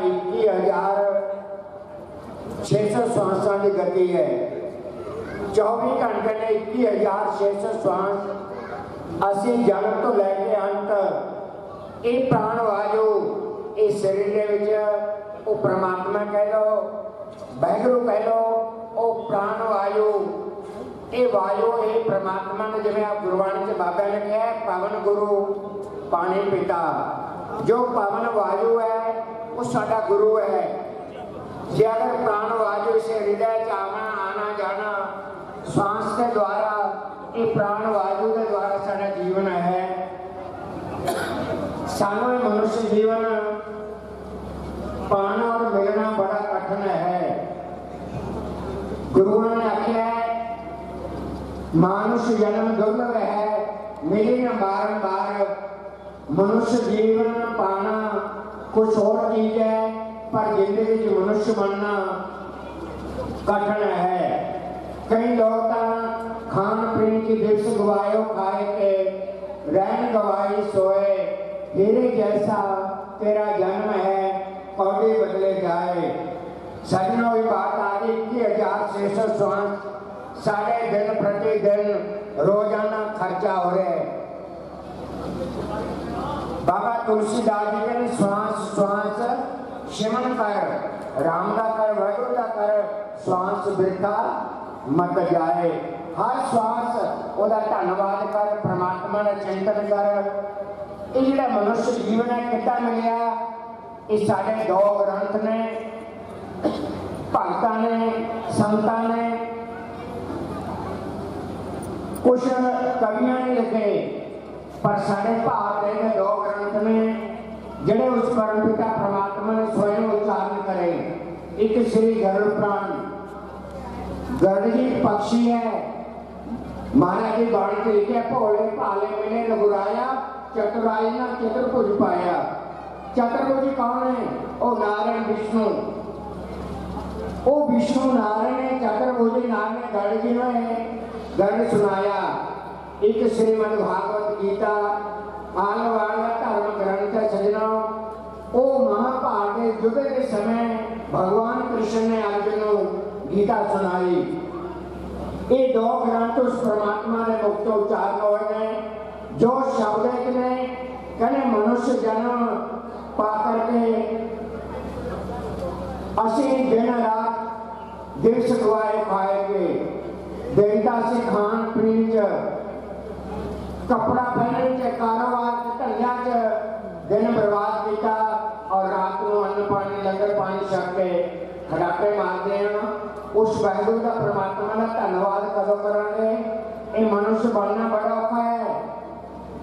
S3: 21,600 श्वासां की गति है। 24 घंटे ने 21,600 श्वास असी जन्म तो लैके अंत ये प्राण वायु इस शरीर के विच वो परमात्मा कह लो, वाहिगुरु कह लो, वो प्राण वायु ये वायु ये परमात्मा ने जिवें आप गुरबाणी च बाबा ने कहा है पवन गुरु पानी पिता। जो पवन वायु है वो साडा गुरु है। जे अगर प्राण वायु से हृदय च आना जाना श्वास के द्वारा, ये प्राण वायु के द्वारा साडा जीवन है। सानू मनुष्य जीवन पाना और मिलना बड़ा कठिन है। गुरुओं ने आख्या है मानुष जन्म दुर्लभ है, मिले न बारंबार। मनुष्य जीवन पाना कुछ और चीज है, पर जिंदगी च मनुष्य बनना कठिन है। कई लोग खान पीन की दिवस गवायो खाए के, रहन गवाई सोए, हीरे जैसा तेरा जन्म है, कौड़ी बदले जाए। सजनों की बात आ गई 21,600 श्वास साढ़े दिन प्रतिदिन रोजाना खर्चा हो रहा है। बाबा तुलसीदास जी कहते श्वास श्वास सिमन कर, राम का कर, वाहिगुरु का कर, श्वास वृथा मत जाए। हर श्वास ओदा धन्यवाद कर, परमात्मा का चिंतन कर। ये जिहड़ा मनुष्य जीवन है कितना मिलिया, ये साढ़े 2 ग्रंथ ने, भगतां ने, संतां ने, कुछ कवियां ने लिखे, पर साढ़े भाग के 2 ग्रंथ ने जिहड़े उस परम पिता परमात्मा ने स्वयं उच्चारण करे। एक श्री गरुड़ पुराण, गरुड़ जी पक्षी है। महाराज जी बाणी के लिखे भोले भाले मिले रघुराया, चतुराई ना चतुर्भुज पाया। चतुर्भुज कौन है? वो नारायण विष्णु, वो विष्णु नारायण है। चतुर्भुज नारायण गरुड़ जी ने गरुड़ सुनाया। एक श्रीमद् भागवत गीता आने वाला धर्म ग्रंथ है सजना। वो महाभारत के युद्ध के समय भगवान कृष्ण ने अर्जुन को गीता सुनाई। ये 2 ग्रंथ उस परमात्मा ने मुक्त उच्चारण हुए हैं। जो शब्द ने कहने मनुष्य जन्म पा करके असी दिन रात दिवस गवाए खाएंगे, देवता से खान पीन च, कपड़ा पहनने च, कारोबार च, धंधा च दिन बर्बाद किया और रात को अन्न पानी लंगर पानी छक के खड़ाके मारते हैं। उस वाहिगुरु का परमात्मा का धन्यवाद कदों करेंगे? ये मनुष्य बनना बड़ा औखा है।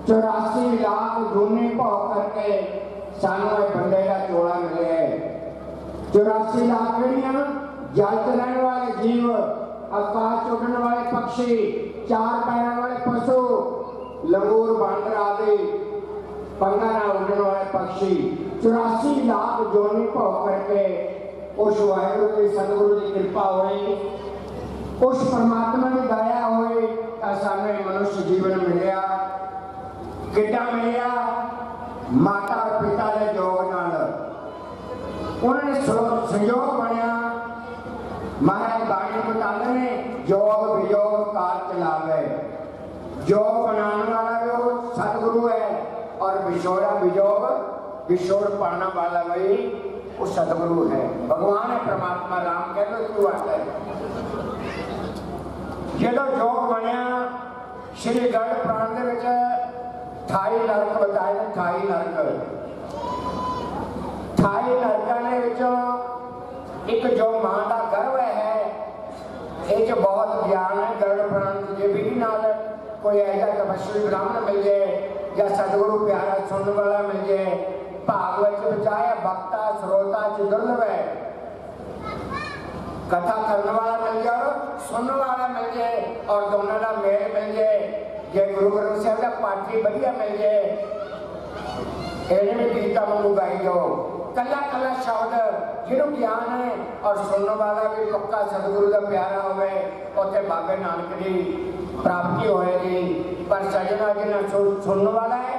S3: 84 लाख जूने भाव करके सानू बंदे का चोला मिले। 84 लाख जल च रहने वाले जीव, आकाश उड़ने वाले पक्षी, 4 पैरों वाले पशु, लंगूर बांदर आदि पंगा ना उड़ने वाले पक्षी, 84 लाख जोनी भाव करके उस वाहिगुरु की सतगुरु की कृपा हुई, उस परमात्मा की दया हुई, सामने मनुष्य जीवन मिलिया। कितना मिलिया? माता और पिता के जोग नाल उन्होंने संयोग बनया। महाराज बाणी बताते ने योग वियोग कार चलावे। योग बनाने वाला भी वो सतगुरु है और विछोड़ा वियोग विछोड़ पाना वाला भी वो सतगुरु है। भगवान है, परमात्मा राम कह लो क्यों आता है। जो योग बनया श्री गढ़ प्राण के विच 28 नरक बताए। 28 नरक 28 नरकों ने विचों एक जो मां का गर्व है, ये बहुत ज्ञान है। गरुड़ पुराण की विधि नाल कोई ऐसा तपस्वी ब्राह्मण मिल जाए या सतगुरु प्यारा सुनने वाला मिल जाए, भागवत बचाया भक्ता श्रोता च दुर्लभ है। कथा करने वाला मिल जाए, सुनने वाला मिल जाए और दोनों का मेल गुरु ग्रंथ साहिब का पाठी बढ़िया मिल जाए, ਇਹਨੇ भी गीता वांगू गाई जाओ। कला कला शब्द जिन्हों ज्ञान है और सुनने वाला भी पक्का सतगुरु का प्यारा होवे, उत्थे बाबे नानक की प्राप्ति होएगी। पर सजना जी ना सुनने वाला है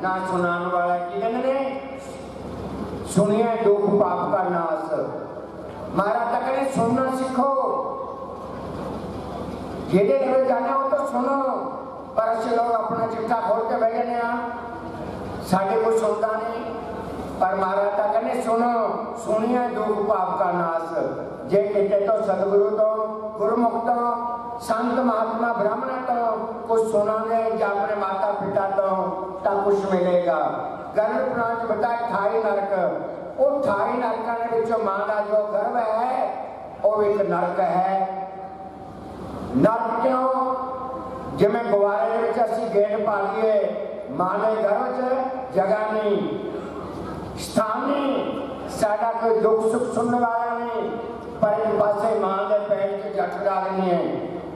S3: ना सुनाने वाला है। की कहते ने सुनिए दुख पाप का नाश। महाराज तक ने सुनना सीखो, जेडे जगह जाने हो तो सुनो। पर असं लोग अपना चिट्ठा खोल के बह जाने साढ़े को सुनता नहीं। पर महाराज तक कहने सुनो, सुनिए दुख पाप का नाश। जे कहते तो सतगुरु तो गुरुमुख तो संत महात्मा ब्राह्मण तो कुछ सुनाने या अपने माता पिता तो कुछ मिलेगा। गर्भ प्रांत बता 28 नरक, वो 28 नरकों के विचों मां का जो गर्भ है वो एक नरक है। नरक क्यों? जिमें गुवारे के असीं गेट पा लिए, मां के गर्भ च जगह नहीं, स्थान नहीं, साडा कोई दुख सुख सुनने वाला नहीं। पर एक पासे मां के पैर च जट डालनी है।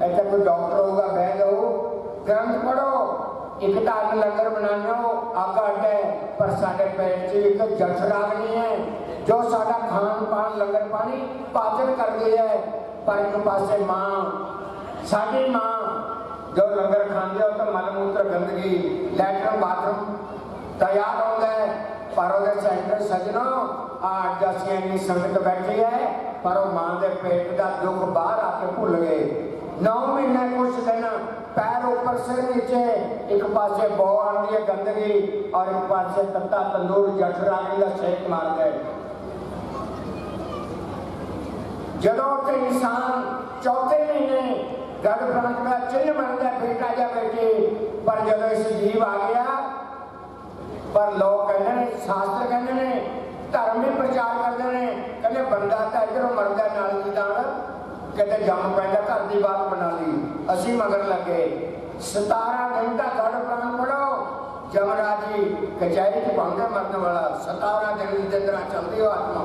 S3: ऐसा कोई डॉक्टर होगा, बैद हो, ग्रंथ पढ़ो, एक तो अग लंगर बनाने हो, अग अड्ड है, पर साडे पैर च एक जट डालनी है जो साडा खान पान लंगर पानी पाचन करती है। पर एक पासे मां, साडी मां जो लंगर खाते हो तो मल मूत्र गंदगी लैट्रिन बाथरूम तैयार होता है। पर वो सेंटर सजनों अज असी इन्नी संगत बैठी है, पर वो मां के पेट का दुख बाहर आके भुल गए। 9 महीने कुछ दिन पैर ऊपर सिर नीचे, एक पासे बो आती है गंदगी और एक पासे तत्ता तंदूर जठरागी का सेक मार गए। जदों ते इंसान 4 महीने गर्भ प्रांत का चिन्ह बनता है बेटा या बेटी, पर जब इस जीव आ गया, पर लोग कहते हैं, शास्त्र कहते हैं, धर्म भी प्रचार करते हैं, कहते बंदा तो इधरों मरदा नाल दी दान, कहते जम पैदा घर की बात बना ली, असी मगर लगे। 17 दिन का गर्भ प्रांत पढ़ो, जमराज जी कचहरी च पाउंदे मरने वाला। 17 दिन के अंदर चलती हो आत्मा।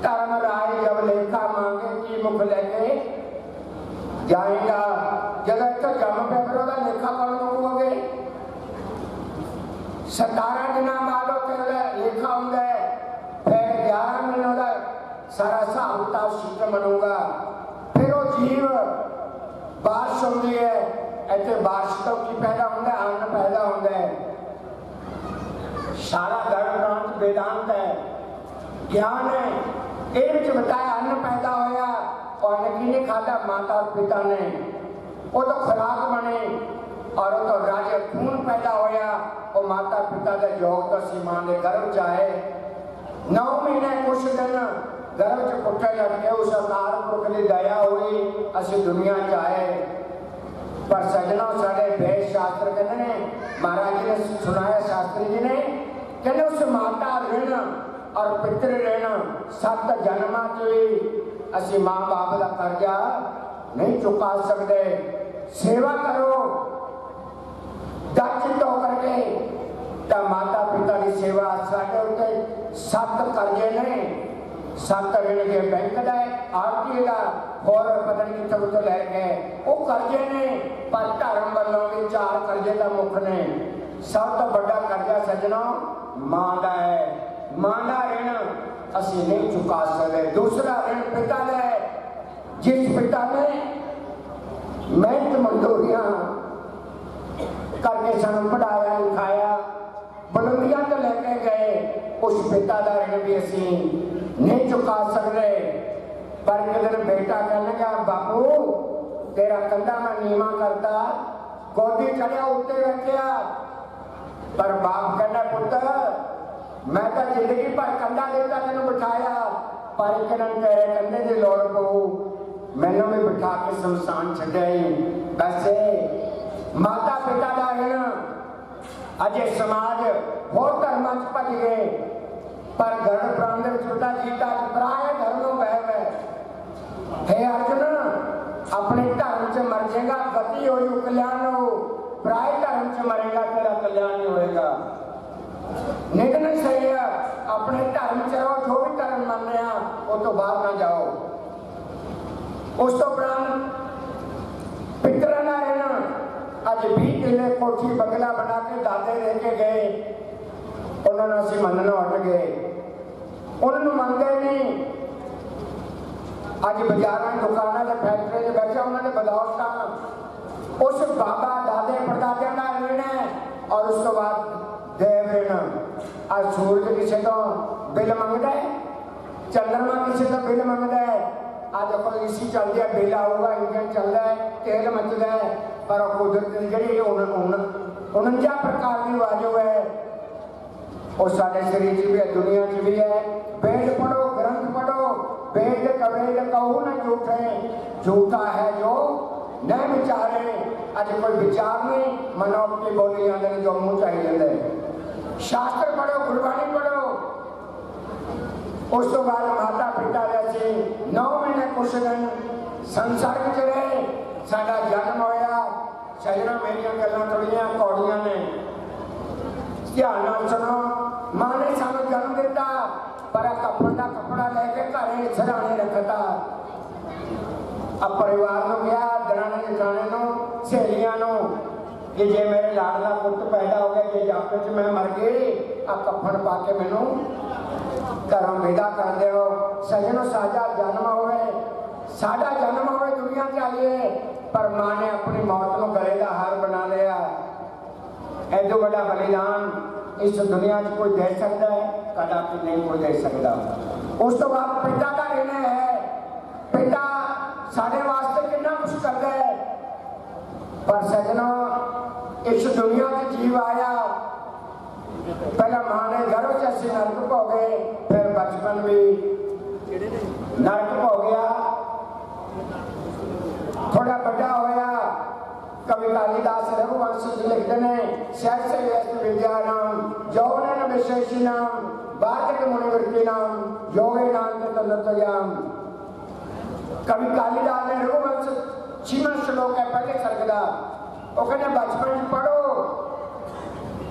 S3: धर्म राय जब लेखा मांगे की मुख लेके जाएगा, जब तो जम पे फिर वह लेखा कौन मंगोगे? 17 दिन बाद लेखा होंगे, फिर 11 महीनों का सारा हिसाब किताब सिस्टम बनूंगा। फिर वो जीव बारिश होती है, इतने बारिश तो की पैदा होंगे, अन्न पैदा होंगे। सारा गर्भ प्रांत वेदांत है, ज्ञान है। ये बताया अन्न पैदा होया और किने खादा? माता और पिता ने। वो तो खुराक बने और वो तो राजे खून पैदा होया, वो माता पिता के योग तो सीमा ने गर्भ चाहे। 9 महीने कुछ दिन गर्भ च पुट्ठे लटके, उस अवतार पुरख की दया हुई, असी दुनिया चाहे। पर सजना साढ़े वेद शास्त्र कहते हैं, महाराज जी ने सुनाया, शास्त्री जी ने कहते उस माता ऋण और पितृ ऋण 7 जन्मां च भी असी मां बाप का कर्जा नहीं चुका सकते। सेवा करो दचित होकर के, तो माता पिता की सेवा साढ़े उत्ते 7 कर्जे ने, 7 ऋण के बैंक का, आरती का, और पता नहीं कितने उत्ते लै गए वो कर्जे ने। पर धर्म वालों भी 4 कर्जे का मुख ने। सब तो बड़ा कर्जा सजनों मां का है। मां का ऋण असी नहीं चुका सकते। दूसरा ऋण पिता का है, जिस पिता ने मेहनत मजदूरियां करके सानू पढ़ाया लिखाया, बुलंदियां तो लेके गए, उस पिता का ऋण भी असी नहीं चुका सकते। पर एक दिन बेटा कहने लगा, बापू तेरा कंधा मैं नीवा करता, गोदी चढ़िया उत्ते रखिया। पर बाप कहना, पुत्र मैं तो जिंदगी भर कंधा देता तेन बिठाया, पर एक दिन तेरे कंधे की लौड़ पऊ, मैनू भी बिठा के शमशान छड्डिया। वैसे माता पिता का ऋण अजे समाज होर धर्मां च भज गए, पर गर्भ प्रांत छोटा गीता पराए धर्मों बह गए। हे अर्जुन, अपने धर्म च मर जाएगा गति होई कल्याण हो, पराए धर्म च मरेगा तेरा कल्याण नहीं होएगा। निधन सही है, अपने धर्म च रहो, जो भी धर्म मानने वो तो बाहर ना जाओ। उस तो उपरांत पितरां दा ऋण ਅੱਜ 20 ਕਿੱਲੇ ਕੋਠੀ ਬੰਗਲਾ ਬਣਾ ਕੇ ਦਾਦੇ ਦੇ ਕੇ ਗਏ, ਉਹਨਾਂ ਨੂੰ ਅਸੀਂ ਮੰਨਣੋਂ ਹਟ ਗਏ, ਉਹਨਾਂ ਨੂੰ ਮੰਨਦੇ ਨਹੀਂ। ਅੱਜ ਬਾਜ਼ਾਰਾਂ ਦੁਕਾਨਾਂ ਤੇ ਫੈਕਟਰੀ 'ਚ ਬੈਠੇ ਉਹਨਾਂ ਨੇ ਬਦੌਲਤਾਂ ਉਸ ਬਾਬਾ ਦਾਦੇ ਪੜਦਾਦਿਆਂ ਦਾ ऋण ਹੈ ਔਰ ਉਸ ਤੋਂ ਬਾਅਦ ਦੇਵ ऋण। ਅੱਜ ਸੂਰਜ ਕਿਸੇ ਤੋਂ ਬਿੱਲ ਮੰਗਦਾ ਹੈ, ਚੰਦਰਮਾ ਕਿਸੇ ਤੋਂ ਬਿੱਲ ਮੰਗਦਾ ਹੈ। ਅੱਜ ਕੋਈ ਏਸੀ ਚੱਲਦੀ ਹੈ, ਬਿੱਲ ਆਊਗਾ, ਇੰਜਨ ਚੱਲਦਾ ਹੈ, ਤੇਲ ਮੱਚਦਾ ਹੈ, ਪਰ ਉਹ ਕੁਦਰਤ ਦੀ ਜਿਹੜੀ 49 ਪ੍ਰਕਾਰ ਦੀ ਵਾਯੂ ਹੈ ਉਹ ਸਾਡੇ ਸਰੀਰ 'ਚ ਵੀ ਹੈ, ਦੁਨੀਆ 'ਚ ਵੀ ਹੈ। वेद पढ़ो, ग्रंथ पढ़ो, वेद कवेद कहू न झूठे, झूठा है जो न विचारे। अज कोई विचार नहीं, मनोब की बोली आते जो मुँह चाहिए। शास्त्र पढ़ो, गुरबाणी पढ़ो। उस तो बाद माता पिता जैसे 9 महीने कुछ दिन संसार में रहे, साडा जन्म होया। सजना मेरिया गल्लां थोड़ियां कौड़ियां ने, ध्यान नाल सुनो। मां ने सानू जन्म दिता, पर कपड़ का कपड़ा लेके घरे सराणे रखता। अब परिवार को गया, दराने जठाने सहेलियां कि जे मेरे लाडला पुत पैदा हो गया, जे जापे च मैं मर गई, आ कफन पा के मैनू घरों विदा कर दो। सजनों साजा जन्म होवे, साडा जन्म होवे, दुनिया च आइए, पर मां ने अपनी मौत को गले का हार बना लिया। ऐदो बड़ा बलिदान इस दुनिया में कोई दे सकता है? कदापि नहीं कोई दे सकता। उस तो बाद पिता का ऋण है। पिता साढ़े वास्ते कितना कुछ करता है, पर सजनों इस दुनिया में जीव आया, पहला मां ने गर्भ च असीं नरक हो गए, फिर बचपन भी नरक हो गया। थोड़ा बड़ा होया, कवि कालिदास रघुवंश लिखते हैं, सहस्र विद्या नाम यौवन विशेषी नाम वार्तिक मुनिवृत्ति नाम योगे नाम तत्वयाम। कवि कालिदास ने रघुवंश 6वां श्लोक है पहले सर्ग का, वो कहते बचपन पढ़ो,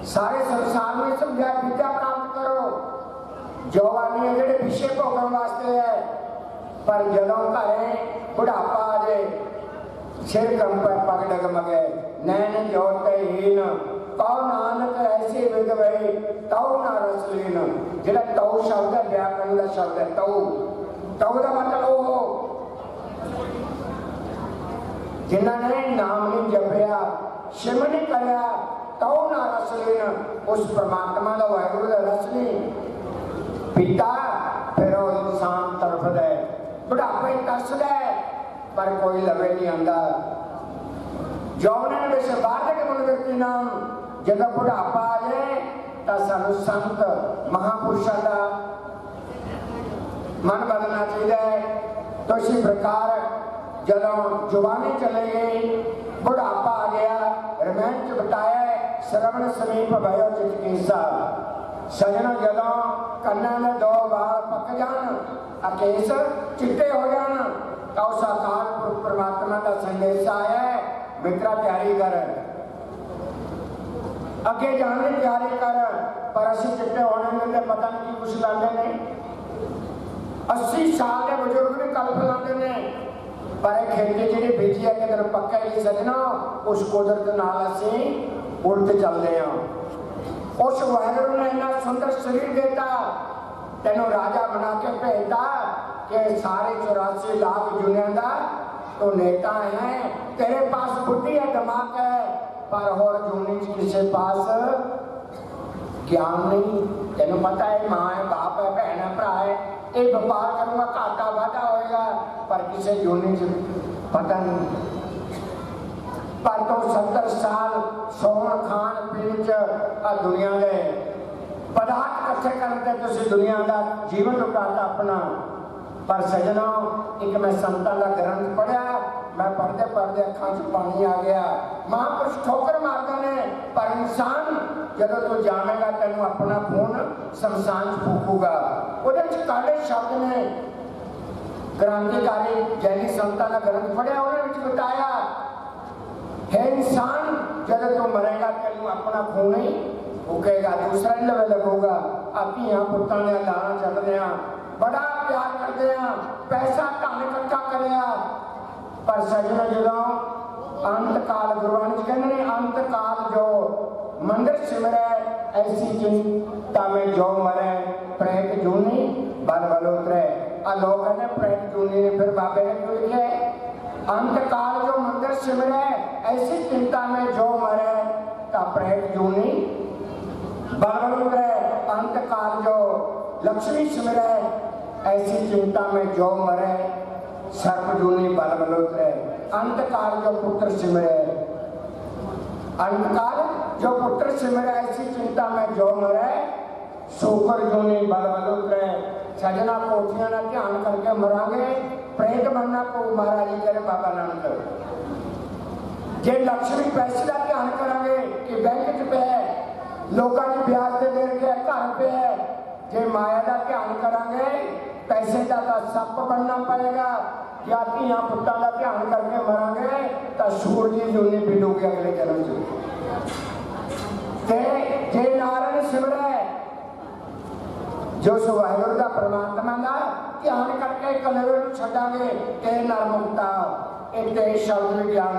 S3: सारे संसार में समझा विद्या प्राप्त करो। जवानी जेडे विषय भोगन वास्ते है, पर जदों घरे बुढ़ापा आ जाए, सिर कंपे पग डगमगे, नैन ज्योतिहीन, तौ नानक ऐसे विद वही, तौ ना रसलीन। जेड़ा तौ शब्द है व्याकरण का शब्द है, तौ तौ का मतलब वो जिन्होंने नाम नहीं जपया, शिव नहीं करया, तौ ना रसलीन, उस परमात्मा का वाहिगुरु का रस नहीं पीता, फिर वो इंसान तरफदा है, बुढ़ापे तरसदा है, पर कोई लवे नहीं आंदा। यौवन विच वार्तिक मुनिवृत्ति नाम, जब बुढ़ापा आ जाए तो सानू संत महापुरुषों का मन बदलना चाहिए। तो इसी प्रकार जदों जवानी चले गई, बुढ़ापा आ गया, रमैन च बिताया, श्रवण समीप भयो चितकीसा। सजना जदों कन्ना में 2 बाल पक जान, अकेस चिट्टे हो जान, तो उस अकाल पुरख परमात्मा का संदेश आया है, मित्रा तैयारी कर, अगे जाने की तैयारी कर। पर असी चिट्टे होने में पता नहीं की कुछ लाते ने, 80 साल के बुजुर्ग भी कल्प लाते ने, पर खेती जी बीजी है कि पक्का ही सजना, उस कुदरत नाल असी उल्ट चलते हैं। उस वाहिगुरू ने इन्ना सुंदर शरीर देता, तेनों राजा बना के भेजता कि सारे 84 लाख दुनिया का तो नेता है, तेरे पास बुद्धि है, दिमाग है, पर होर जूनी किसी पास ज्ञान नहीं। तेनों पता है मां है, बाप है, भैन है, भरा है, ये व्यापार करूंगा घाटा वाधा होएगा, पर किसी जूनी पता नहीं। पर तो 70 साल सोन खान पीन च दुनिया के पदार्थ इकट्ठे करते तुम दुनिया का जीवन लुटाता अपना। पर सजनों एक मैं संतां का ग्रंथ पढ़िया, मैं पढ़ते पढ़ते अखां च पानी आ गया। महापुरुष ठोकर मारते ने, पर इंसान जदों तू जावेगा तेनों अपना खून शमशान फूकूगा। उहदे च काले शब्द ने, क्रांतिकारी जैनी संतां का ग्रंथ पढ़िया, उन्होंने बताया है इंसान जदों तू मरेगा तेनों अपना खून ही फूकेगा, दूसरा नहीं लवे लगूगा। अपनी पुत्तां ने लाना चढ़ते हैं, बड़ा प्यार करते हैं, पैसा धन इकट्ठा कर, पर सजना जो अंत काल गुरबाणी कहते हैं अंत काल जो मंदिर सिमरै ऐसी चिंता में जो मरे प्रेत जूनी बल बल उतरे। लोग कहते प्रेत जूनी ने फिर बाबे ने क्यों लिखे अंत काल जो मंदिर सिमरै ऐसी चिंता में जो मरे ता प्रेत जूनी बल बल उतरे। अंत काल जो लक्ष्मी सिमरै ऐसी चिंता में जो मरे सर्प जूनी बल बल उतरे। अंत काल जो पुत्र सिमरे अंत काल जो पुत्र सिमरे ऐसी चिंता में जो मरे सूकर जूनी बल बल उतरे। सजना कोठियां ना ध्यान करके मरांगे प्रेत बनना को महाराज जी करे बाबा नानक। जे लक्ष्मी पैसे का ध्यान करांगे कि बैंक च पे है लोगों की ब्याज से दे के घर पे है। जे माया का ध्यान करांगे पैसे का तो सप बनना पड़ेगा या धियां पुत्तां का ध्यान करके मरांगे तो सूरज जूनी पिटूगी अगले जन्म से। जे नारायण सिमरै जो वाहिगुरू का परमात्मा का ध्यान करके कलवे छड्डांगे ते नर मुक्ता इतने शब्द विज्ञान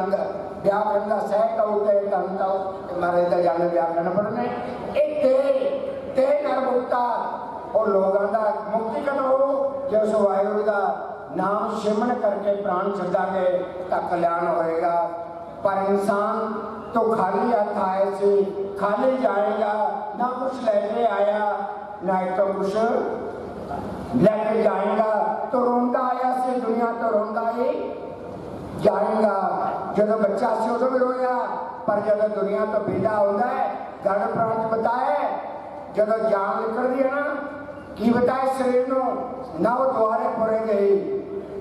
S3: व्याकरण का सह कहो ते तन कहो मारे तो जाने व्याकरण पढ़ने ते नर मुक्ता और लोगों का मुक्ति कद हो जो उस वाहिगुरू का नाम सिमरन करके प्राण छड्डांगे तो कल्याण होएगा। पर इंसान तो खाली हाथ आए से खाली जाएगा ना कुछ लेके आया ना तो कुछ लेके जाएगा तो रोंदा आया से दुनिया तो रोंदा ही जाएगा। जब बच्चा से उदो भी रोया पर जब दुनिया तो बेटा होता है गढ़ प्रांत बताए जब जान निकल दी है ना की बताए शरीर नो ना वो द्वारे पुरे गई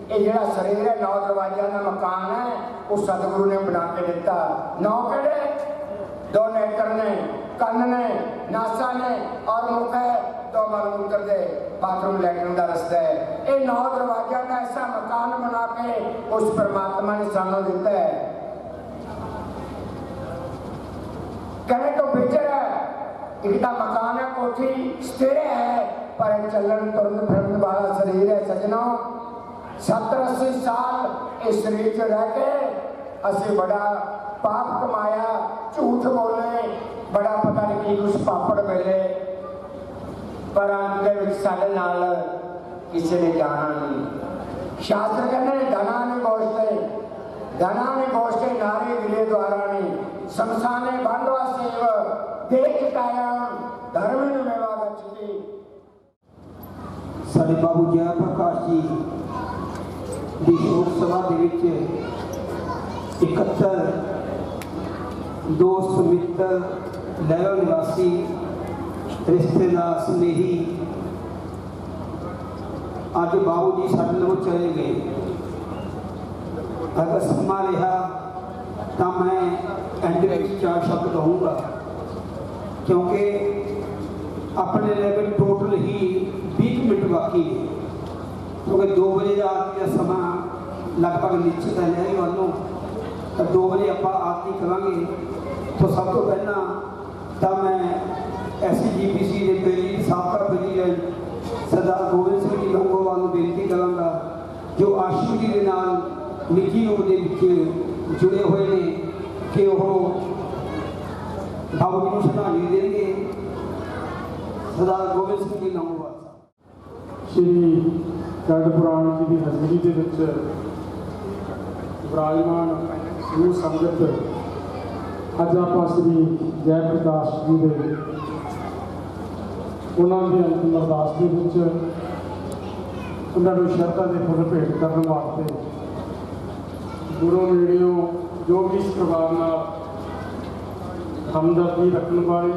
S3: ये जरा शरीर है 9 दरवाजा का मकान है वो सतगुरु ने बना के दिता। 9 केड़े 2 नेत्र ने कन ने नासा ने और मुख है 2 मलमूत्र दे बाथरूम लैट्रिन का रस्ता है। ये 9 दरवाजा का ऐसा मकान बना के उस परमात्मा ने सानू दिता है। कहे तो बिचर है एक मकान है कोठी स्थिर है पर चलन तुरन फिरन वाला शरीर है। सजना 70-80 साल इस शरीर च रह के असी बड़ा पाप कमाया झूठ बोले बड़ा पता नहीं कुछ पापड़ मिले पर अंत के साडे नाल किसी ने जाना नहीं। शास्त्र कहते धना ने गोष्ठे नारे गिरे द्वारा नहीं शमशाने बांधवा सेव देख काया धर्म मेवा गच्छति।
S4: साडे बाबू जय प्रकाश जी दी शोक सभा दे विच 71 दोस्त मित्र लैवा निवासी रिश्तेदार स्नेही अज बाबू जी साडे नालों चले गए। अगर समा रहा तो मैं एंड में 4 शब्द कहूँगा क्योंकि अपने लेवल टोटल ही 20 मिनट बाकी है क्योंकि 2 बजे का आरती का समा लगभग निश्चित है नहीं वालों तो 2 बजे आप आरती करांगे। तो सब तो पहला तो मैं SCGPC के प्रेसिडेंट साबका प्रेसिडेंट सरदार गोविंद सिंह जी लंगोवाल को बेनती करांगा जो आशू जी के नाल निजी रूप के जुड़े हुए हैं कि वह बाबू जी को श्रद्धांजलि देंगे। सरदार गोविंद सिंह जी लंगोवाल
S2: श्री गढ़ पुराण जी की हजरी के विच विराजमान समूह संगत अज आप श्री जय प्रकाश जी के उन्होंने अंतिम अरदास के विच उन्होंने शरधा के फुल भेंट करने वास्ते दूरों नेड़ियों जो भी इस परिवार नाल हमदर्दी रखने वाले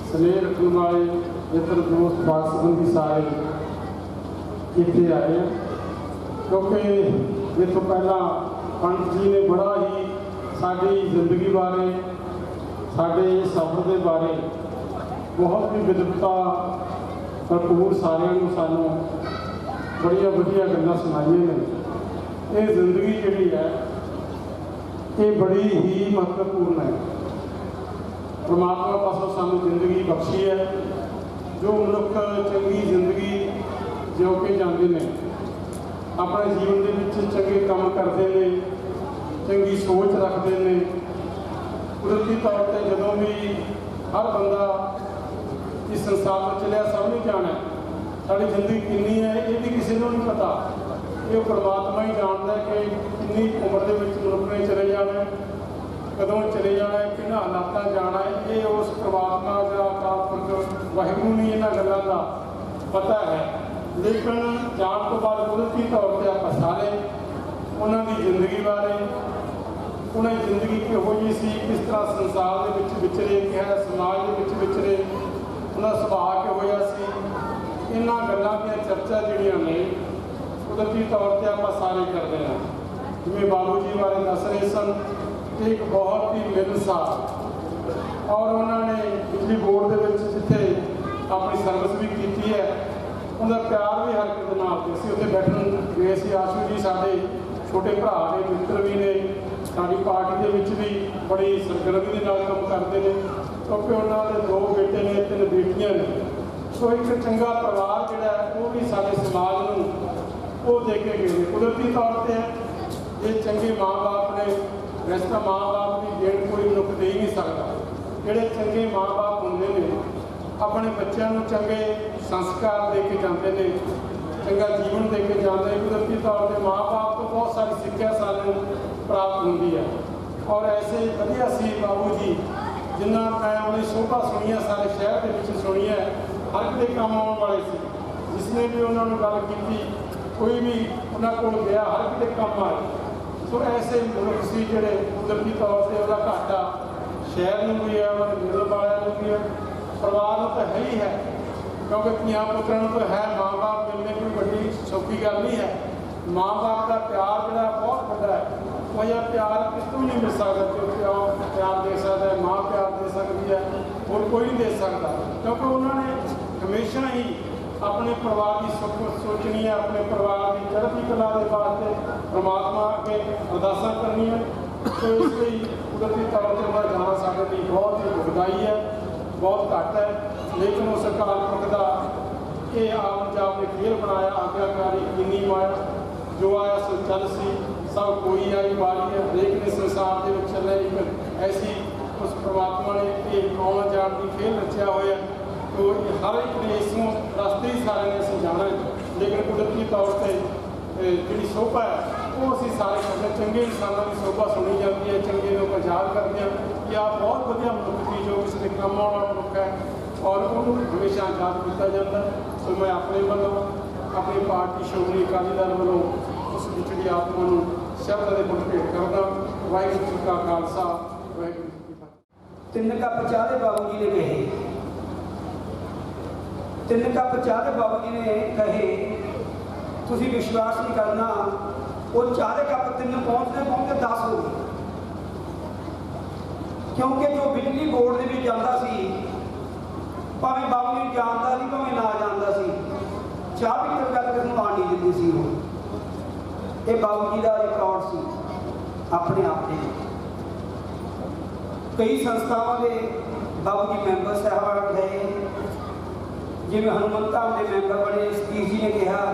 S2: स्नेह रखने वाले मित्र दोस्त बात संबंधी सारे इतने आए हैं क्योंकि ये तो पहला पंत जी ने बड़ा ही साड़ी जिंदगी बारे साढ़े सफर के बारे बहुत ही विद्वता भरपूर सारे सानू बड़िया वधिया गल्लां सुनाइयां ने। ये जिंदगी जिहड़ी है ये बड़ी ही महत्वपूर्ण है। परमात्मा पासों सानू जिंदगी बख्शी है। जो मनुख चंगी जिंदगी जिउ के जाते हैं अपने जीवन के चंगे काम करते हैं ਚੰਗੀ ਸੋਚ ਰੱਖਦੇ ਨੇ। ਕੁਦਰਤੀ ਤੌਰ 'ਤੇ ਜਦੋਂ ਵੀ ਹਰ ਬੰਦਾ ਇਸ ਸੰਸਾਰ ਤੋਂ ਚੱਲਿਆ, ਸਭ ਨੂੰ ਜਾਣਾ ਸਾਡੀ ਜ਼ਿੰਦਗੀ ਕਿੰਨੀ ਹੈ ਇਹ ਵੀ ਕਿਸੇ ਨੂੰ ਨਹੀਂ ਪਤਾ। ਇਹ ਪਰਮਾਤਮਾ ਹੀ ਜਾਣਦਾ ਕਿ ਕਿੰਨੀ ਉਮਰ ਦੇ ਵਿੱਚ ਮਨੁੱਖ ਨੇ ਚਲੇ ਜਾਣਾ, ਕਦੋਂ ਚਲੇ ਜਾਣਾ, ਕਿਹਨਾਂ ਹਾਲਾਤਾਂ ਜਾਣਾ। ਇਹ ਉਸ ਪਰਮਾਤਮਾ ਦਾ ਅਕਾਲ ਪੁਰਖ ਵਾਹਿਗੁਰੂ ਨੂੰ ਇਹਨਾਂ ਗੱਲਾਂ ਦਾ ਪਤਾ ਹੈ। ਲੇਕਿਨ ਜਾਣ ਤੋਂ ਬਾਅਦ ਕੁਦਰਤੀ ਤੌਰ 'ਤੇ ਆਪਾਂ ਸਾਰੇ ਉਹਨਾਂ ਦੀ ਜ਼ਿੰਦਗੀ ਬਾਰੇ, ਉਹਨਾਂ ਦੀ ਜ਼ਿੰਦਗੀ ਕਿਹੋ ਜਿਹੀ ਸੀ, ਕਿਸ ਤਰ੍ਹਾਂ ਸੰਸਾਰ ਦੇ ਵਿੱਚ ਵਿਚਰੇ, ਕਿਹੜਾ ਸਮਾਜ ਦੇ ਵਿੱਚ ਵਿਚਰੇ, ਉਹਨਾਂ ਦਾ ਸੁਭਾਅ ਕਿਹੋ ਜਿਹਾ ਸੀ, ਇਹਨਾਂ ਗੱਲਾਂ ਦੀਆਂ ਚਰਚਾ ਜਿਹੜੀਆਂ ਨੇ ਕੁਦਰਤੀ ਤੌਰ 'ਤੇ ਆਪਾਂ ਸਾਰੇ ਕਰਦੇ ਹਾਂ। ਜਿਵੇਂ ਬਾਬੂ ਜੀ ਬਾਰੇ ਦੱਸ ਰਹੇ ਸਨ ਕਿ ਇੱਕ ਬਹੁਤ ਹੀ ਮਿਲਨਸਾਰ, ਔਰ ਉਹਨਾਂ ਨੇ ਬਿਜਲੀ ਬੋਰਡ ਦੇ ਵਿੱਚ ਜਿੱਥੇ ਆਪਣੀ ਸਰਵਿਸ ਵੀ ਕੀਤੀ ਹੈ, ਉਹਦਾ ਪਿਆਰ ਵੀ ਹਰ ਕਿਸੇ ਨਾਲ ਤੇ ਸੀ। ਉੱਥੇ ਬੈਠਣ ਗਏ ਸੀ। ਆਸ਼ੂ ਜੀ ਸਾਡੇ ਛੋਟੇ ਭਰਾ ਨੇ, ਮਿੱਤਰ ਵੀ ਨੇ, ਸਾਡੀ ਪਾਰਟੀ ਦੇ ਵਿੱਚ ਵੀ ਬੜੀ ਸਰਗਰਮੀ ਦੇ ਨਾਲ ਕੰਮ ਕਰਦੇ ਨੇ, ਕਿਉਂਕਿ ਉਹਨਾਂ ਦੇ 2 ਬੇਟੇ ਨੇ, 3 ਬੇਟੀਆਂ ਨੇ। ਸੋ ਇੱਕ ਚੰਗਾ ਪਰਿਵਾਰ ਜਿਹੜਾ ਉਹ ਵੀ ਸਾਡੇ ਸਮਾਜ ਨੂੰ ਉਹ ਦੇ ਕੇ ਗਏ ਨੇ। ਕੁਦਰਤੀ ਤੌਰ 'ਤੇ ਇਹ ਚੰਗੇ ਮਾਂ-ਬਾਪ ਨੇ। ਵੈਸੇ ਤਾਂ ਮਾਂ-ਬਾਪ ਦੀ ਦੇਣ ਕੋਈ ਮਨੁੱਖ ਦੇ ਹੀ ਨਹੀਂ ਸਕਦਾ। ਜਿਹੜੇ ਚੰਗੇ ਮਾਂ-ਬਾਪ ਹੁੰਦੇ ਨੇ ਆਪਣੇ ਬੱਚਿਆਂ ਨੂੰ ਚੰਗੇ ਸੰਸਕਾਰ ਦੇ ਕੇ ਜਾਂਦੇ ਨੇ, ਚੰਗਾ ਜੀਵਨ ਦੇ ਕੇ ਜਾਂਦੇ ਨੇ। ਕੁਦਰਤੀ ਤੌਰ 'ਤੇ ਮਾਂ-ਬਾਪ ਤੋਂ ਬਹੁਤ ਸਾਰੀ ਸਿੱਖਿਆ ਸਾਨੂੰ ਪ੍ਰਾਪਤ ਹੁੰਦੀ ਹੈ। ਔਰ ਐਸੇ ਵਧੀਆ ਸੀ ਬਾਬੂ ਜੀ, ਜਿਨ੍ਹਾਂ ਮੈਂ ਉਹਦੀ ਸੋਭਾ ਸੁਣੀਆਂ, ਸਾਰੇ ਸ਼ਹਿਰ ਦੇ ਵਿੱਚ ਸੁਣੀਆਂ, ਹਰ ਇੱਕ ਦੇ ਕੰਮ ਆਉਣ ਵਾਲੇ ਸੀ। ਜਿਸ ਨੇ ਵੀ ਉਹਨਾਂ ਨੂੰ ਗੱਲ ਕੀਤੀ, ਕੋਈ ਵੀ ਉਹਨਾਂ ਕੋਲ ਗਿਆ, ਹਰ ਇੱਕ ਦੇ ਕੰਮ ਆਏ। ਸੋ ਐਸੇ ਮਨੁੱਖ ਸੀ ਜਿਹੜੇ ਕੁਦਰਤੀ ਤੌਰ 'ਤੇ ਉਹਦਾ ਘਾਟਾ ਸ਼ਹਿਰ ਨੂੰ ਵੀ ਹੈ, ਉਹਨਾਂ ਦੇ ਮਿਲਣ ਵਾਲਿਆਂ ਨੂੰ ਵੀ ਹੈ, ਪਰਿਵਾਰ ਨੂੰ ਤਾਂ ਹੈ ਹੀ ਹੈ, ਕਿਉਂਕਿ ਧੀਆਂ ਪੁੱਤਰਾਂ ਨੂੰ ਤਾਂ ਹੈ। ਮਾਂ-ਬਾਪ ਮਿਲਣੇ ਕੋਈ ਵੱਡੀ ਸੌਖੀ ਗੱਲ ਨਹੀਂ ਹੈ। ਮਾਂ-ਬਾਪ ਦਾ ਪਿਆਰ ਜਿਹੜਾ ਬਹੁਤ ਵੱਡਾ ਹੈ। ਉਹ ਜਿਹਾ ਪਿਆਰ ਕਿਤੋਂ ਨਹੀਂ ਮਿਲ ਸਕਦਾ। ਕਿ ਪਿਆਰ ਦੇ ਸਕਦਾ ਹੈ, ਮਾਂ ਪਿਆਰ ਦੇ ਸਕਦੀ ਹੈ, ਹੋਰ ਕੋਈ ਨਹੀਂ ਦੇ ਸਕਦਾ। ਕਿਉਂਕਿ ਉਹਨਾਂ ਨੇ ਹਮੇਸ਼ਾ ਹੀ ਆਪਣੇ ਪਰਿਵਾਰ ਦੀ ਸੋਚਣੀ ਹੈ, ਆਪਣੇ ਪਰਿਵਾਰ ਦੀ ਚੜ੍ਹਦੀ ਕਲਾ ਦੇ ਵਾਸਤੇ ਪਰਮਾਤਮਾ ਅੱਗੇ ਅਰਦਾਸਾਂ ਕਰਨੀਆਂ। ਸੋ ਇਸ ਲਈ ਕੁਦਰਤੀ ਤੌਰ 'ਤੇ ਉਹਦਾ ਜਾਣਾ ਸਾਡੇ ਲਈ ਬਹੁਤ ਹੀ ਦੁਖਦਾਈ ਹੈ, ਬਹੁਤ ਘੱਟ ਹੈ। ਲੇਕਿਨ ਉਸ ਅਕਾਲ ਪੁਰਖ ਦਾ ਇਹ ਆਪ ਜਾਪ ਨੇ ਖੇਲ ਬਣਾਇਆ, ਆਗਿਆਕਾਰੀ ਕਿੰਨੀ ਮਾਇਆ, ਜੋ ਆਇਆ ਸੋ ਚੱਲ ਸੀ, ਸਭ ਕੋਈ ਆਈ ਵਾਰੀ ਹੈ। ਹਰੇਕ ਨੇ ਸੰਸਾਰ ਦੇ ਵਿੱਚ ਚੱਲਿਆ। ਇੱਕ ਐਸੀ ਉਸ ਪਰਮਾਤਮਾ ਨੇ ਇਹ ਆਉਣ ਜਾਣ ਦੀ ਖੇਲ ਰਚਿਆ ਹੋਇਆ। ਤੋ ਹਰ ਇੱਕ ਨੇ ਇਸ ਨੂੰ ਰਸਤੇ ਹੀ ਸਾਰਿਆਂ ਨੇ ਅਸੀਂ ਜਾਣਾ ਹੈ। ਲੇਕਿਨ ਕੁਦਰਤੀ ਤੌਰ 'ਤੇ ਜਿਹੜੀ ਸੋਭਾ ਹੈ ਉਹ ਅਸੀਂ ਸਾਰੇ ਕਰਦੇ। ਚੰਗੇ ਇਨਸਾਨਾਂ ਦੀ ਸੋਭਾ ਸੁਣੀ ਜਾਂਦੀ ਹੈ, ਚੰਗੇ ਨੂੰ ਯਾਦ ਕਰਦੇ ਹਾਂ ਕਿ ਆਹ ਬਹੁਤ ਵਧੀਆ ਮਨੁੱਖ ਸੀ, ਜੋ ਕਿਸੇ ਦੇ ਕੰਮ ਆਉਣ ਵਾਲਾ ਮਨੁੱਖ ਹੈ, ਔਰ ਉਹਨੂੰ ਹਮੇਸ਼ਾ ਯਾਦ ਕੀਤਾ ਜਾਂਦਾ। ਸੋ ਮੈਂ ਆਪਣੇ ਵੱਲੋਂ, ਆਪਣੀ ਪਾਰਟੀ ਸ਼੍ਰੋਮਣੀ ਅਕਾਲੀ ਦਲ ਵੱਲੋਂ ਉਸ ਵਿਛੜੀ ਆਤਮਾ ਨੂੰ ਸ਼ਬਦਾਂ ਦੇ ਮੁੱਢ ਭੇਟ ਕਰਦਾ। ਵਾਹਿਗੁਰੂ ਜੀ ਕਾ ਖਾਲਸਾ, ਵਾਹਿਗੁਰੂ ਜੀ ਕੀ ਫਤਿਹ।
S4: 3 ਕੱਪ ਚਾਹ ਦੇ ਬਾਬੂ ਜੀ ਨੇ ਕਹੇ, 3 ਕੱਪ ਚਾਹ ਦੇ ਬਾਬੂ ਜੀ ਨੇ ਕਹੇ, ਤੁਸੀਂ ਵਿਸ਼ਵਾਸ ਨਹੀਂ ਕਰਨਾ, ਉਹ ਚਾਹ ਦੇ ਕੱਪ 3 ਪਹੁੰਚਦੇ 10 ਹੋ ਗਏ। ਕਿਉਂਕਿ ਜੋ ਬਿਜਲੀ ਬੋਰਡ ਦੇ ਵਿੱਚ ਜਾਂਦਾ ਸੀ, ਭਾਵੇਂ ਬਾਬੂ ਜੀ ਜਾਣਦਾ ਸੀ ਭਾਵੇਂ ਨਾ ਜਾਣਦਾ ਸੀ, ਚਾਹ ਪੀਣ ਤੱਕ ਕਿਸੇ ਨੂੰ ਆਣ ਨਹੀਂ ਦਿੰਦੀ ਸੀ। ਉਹ ਇਹ ਬਾਬੂ ਜੀ ਦਾ ਰਿਕਾਰਡ ਸੀ ਆਪਣੇ ਆਪ ਦੇ। ਕਈ ਸੰਸਥਾਵਾਂ ਦੇ ਬਾਬੂ ਜੀ ਮੈਂਬਰ ਸਾਹਿਬਾਨ ਗਏ, ਜਿਵੇਂ ਹਨੂੰਮੰਤ ਧਾਮ ਦੇ ਮੈਂਬਰ ਬਣੇ। ਸਤੀਸ਼ ਜੀ ਨੇ ਕਿਹਾ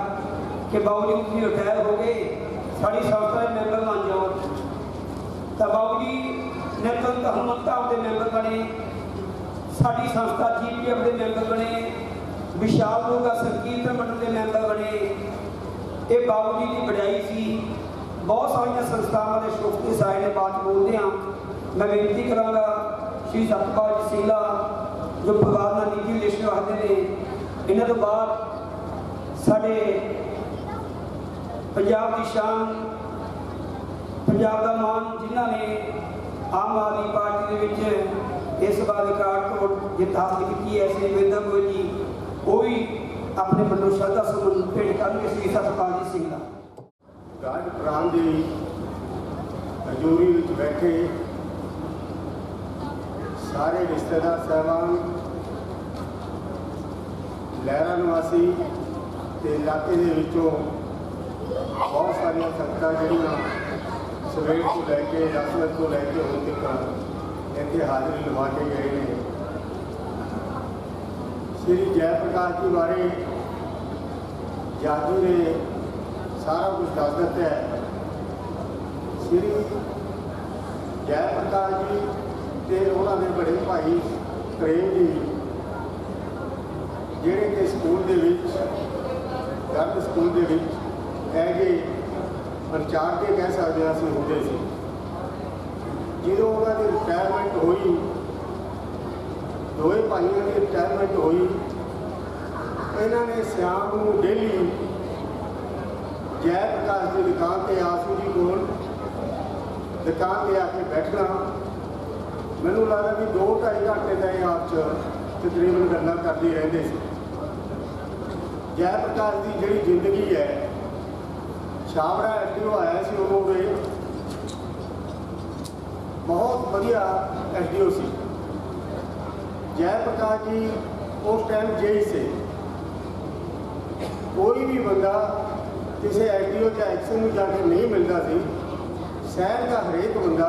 S4: ਕਿ ਬਾਬੂ ਜੀ ਤੁਸੀਂ ਰਿਟਾਇਰ ਹੋ ਗਏ, ਸਾਡੀ ਸੰਸਥਾ ਦੇ ਮੈਂਬਰ ਬਣ ਜਾਓ। ਤਾਂ ਬਾਬੂ ਜੀ ਨੇ ਤੁਰੰਤ ਹਨੂੰਮੰਤ ਧਾਮ ਦੇ ਮੈਂਬਰ ਬਣੇ, ਸਾਡੀ ਸੰਸਥਾ GPF ਦੇ ਮੈਂਬਰ ਬਣੇ, ਵਿਸ਼ਾਲ ਲੋਗਾ ਸੰਕੀਰਤਨ ਮੰਡਲ ਦੇ ਮੈਂਬਰ ਬਣੇ। ਇਹ ਬਾਬੂ ਜੀ ਦੀ ਵਡਿਆਈ ਸੀ। ਬਹੁਤ ਸਾਰੀਆਂ ਸੰਸਥਾਵਾਂ ਦੇ ਸ਼ੋਕਤੀ ਸਾਏ ਨੇ ਬਾਤ ਬੋਲਦੇ ਹਾਂ। ਮੈਂ ਬੇਨਤੀ ਕਰਾਂਗਾ ਸ਼੍ਰੀ ਸਤਪਾਲ ਜੀ ਸਿੰਘਲਾ ਜੋ ਪਰਿਵਾਰ ਨਾਲ ਨਿੱਜੀ ਰਿਲੇਸ਼ਨ ਰੱਖਦੇ ਨੇ, ਇਹਨਾਂ ਤੋਂ ਬਾਅਦ ਸਾਡੇ ਪੰਜਾਬ ਦੀ ਸ਼ਾਨ, ਪੰਜਾਬ ਦਾ ਮਾਣ, ਜਿਨ੍ਹਾਂ ਨੇ ਆਮ ਆਦਮੀ ਪਾਰਟੀ ਦੇ ਵਿੱਚ ਇਸ ਵਾਰ ਰਿਕਾਰਡ ਤੋੜ ਜਿੱਤ ਹਾਸਲ ਕੀਤੀ ਹੈ, ਸ੍ਰੀ ਵਿੰਦਰ ਗੋਇਲ ਜੀ, ਉਹ ਵੀ ਆਪਣੇ ਵੱਲੋਂ ਸ਼ਰਧਾ ਸੁਮਨ ਭੇਟ ਕਰਨਗੇ। ਸ੍ਰੀ ਸਤਪਾਲ ਜੀ ਸਿੰਘਲਾ
S3: ਰਾਜ ਪ੍ਰਾਣ ਦੀ ਹਜ਼ੂਰੀ ਵਿੱਚ ਬੈਠੇ ਸਾਰੇ ਰਿਸ਼ਤੇਦਾਰ ਸਾਹਿਬਾਨ, ਲਹਿਰਾ ਨਿਵਾਸੀ ਤੇ ਇਲਾਕੇ ਦੇ ਵਿੱਚੋਂ ਬਹੁਤ ਸਾਰੀਆਂ ਸੰਗਤਾਂ ਜਿਹੜੀਆਂ ਸਵੇਰ ਤੋਂ ਲੈ ਕੇ 10 ਵਜੇ ਤੋਂ ਲੈ ਕੇ ਹੁਣ ਤੱਕ ਇੱਥੇ ਹਾਜ਼ਰੀ ਲਵਾ ਕੇ ਗਏ ਨੇ। ਸ਼੍ਰੀ ਜੈ ਪ੍ਰਕਾਸ਼ ਜੀ ਬਾਰੇ ਜਾਦੂ ਨੇ ਸਾਰਾ ਕੁਝ ਦੱਸ ਦਿੱਤਾ ਹੈ।
S5: ਸ਼੍ਰੀ ਜੈ ਪ੍ਰਕਾਸ਼ ਜੀ ਤੇ ਉਹਨਾਂ ਦੇ ਬੜੇ ਭਾਈ ਪ੍ਰੇਮ ਜੀ, ਜਿਹੜੇ ਕਿ ਸਕੂਲ ਦੇ ਵਿੱਚ ਗਰਲ ਸਕੂਲ ਦੇ ਵਿੱਚ ਹੈਗੇ ਪ੍ਰਚਾਰ ਕੇ ਕਹਿ ਸਕਦੇ ਹਾਂ ਅਸੀਂ ਹੁੰਦੇ ਸੀ। ਜਦੋਂ ਉਹਨਾਂ ਦੀ ਰਿਟਾਇਰਮੈਂਟ ਹੋਈ, ਦੋਵੇਂ ਭਾਈਆਂ ਦੀ ਰਿਟਾਇਰਮੈਂਟ ਹੋਈ, ਇਹਨਾਂ ਨੇ ਸ਼ਾਮ ਨੂੰ ਡੇਲੀ ਜੈ ਪ੍ਰਕਾਸ਼ ਦੀ ਦੁਕਾਨ ਤੇ ਆਸੂ ਜੀ ਕੋਲ ਦੁਕਾਨ ਤੇ ਆ ਕੇ ਬੈਠਣਾ। ਮੈਨੂੰ ਲੱਗਦਾ ਵੀ 2-2.5 ਘੰਟੇ ਦਾ ਇਹ ਆਪ 'ਚ ਤਕਰੀਬਨ ਗੱਲਾਂ ਕਰਦੇ ਰਹਿੰਦੇ ਸੀ। ਜੈ ਪ੍ਰਕਾਸ਼ ਦੀ ਜਿਹੜੀ ਜ਼ਿੰਦਗੀ ਹੈ, ਛਾਬੜਾ ਐਸਡੀਓ ਆਇਆ ਸੀ ਉਦੋਂ ਦੇ, ਬਹੁਤ ਵਧੀਆ ਐਸਡੀਓ ਸੀ। ਜੈ ਪ੍ਰਕਾਸ਼ ਜੀ ਉਸ ਟਾਈਮ ਜੇਈ ਸੇ। ਕੋਈ ਵੀ ਬੰਦਾ ਕਿਸੇ ਐਸਡੀਓ ਜਾਂ ਐਕਸ਼ਨ ਨੂੰ ਜਾ ਕੇ ਨਹੀਂ ਮਿਲਦਾ ਸੀ। ਸ਼ਹਿਰ ਦਾ ਹਰੇਕ ਬੰਦਾ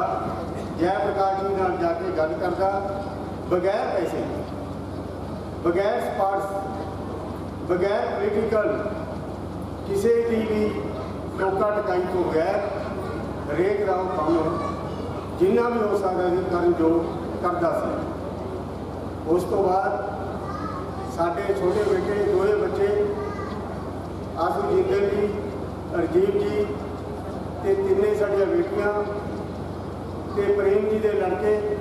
S5: ਜੈ ਪ੍ਰਕਾਸ਼ ਜੀ ਨਾਲ ਜਾ ਕੇ ਗੱਲ ਕਰਦਾ, ਬਗੈਰ ਪੈਸੇ, ਬਗੈਰ ਸਪਾਰਟਸ, ਬਗੈਰ ਪੋਲੀਟੀਕਲ ਕਿਸੇ ਦੀ ਵੀ ਟੋਕਾ ਟਕਾਈ ਤੋਂ ਬਗੈਰ ਹਰੇਕ ਦਾ ਕੰਮ ਜਿੰਨਾ ਵੀ ਹੋ ਸਕਦਾ ਸੀ ਕਰਨ ਜੋ ਕਰਦਾ ਸੀ। ਉਸ ਤੋਂ ਬਾਅਦ ਸਾਡੇ ਛੋਟੇ ਬੇਟੇ, ਦੋਵੇਂ ਬੱਚੇ ਆਸੂ ਜਿੰਦਲ ਜੀ, ਰਜੀਵ ਜੀ ਤੇ ਤਿੰਨੇ ਸਾਡੀਆਂ ਬੇਟੀਆਂ ਤੇ ਪ੍ਰੇਮ ਜੀ ਦੇ ਲੜਕੇ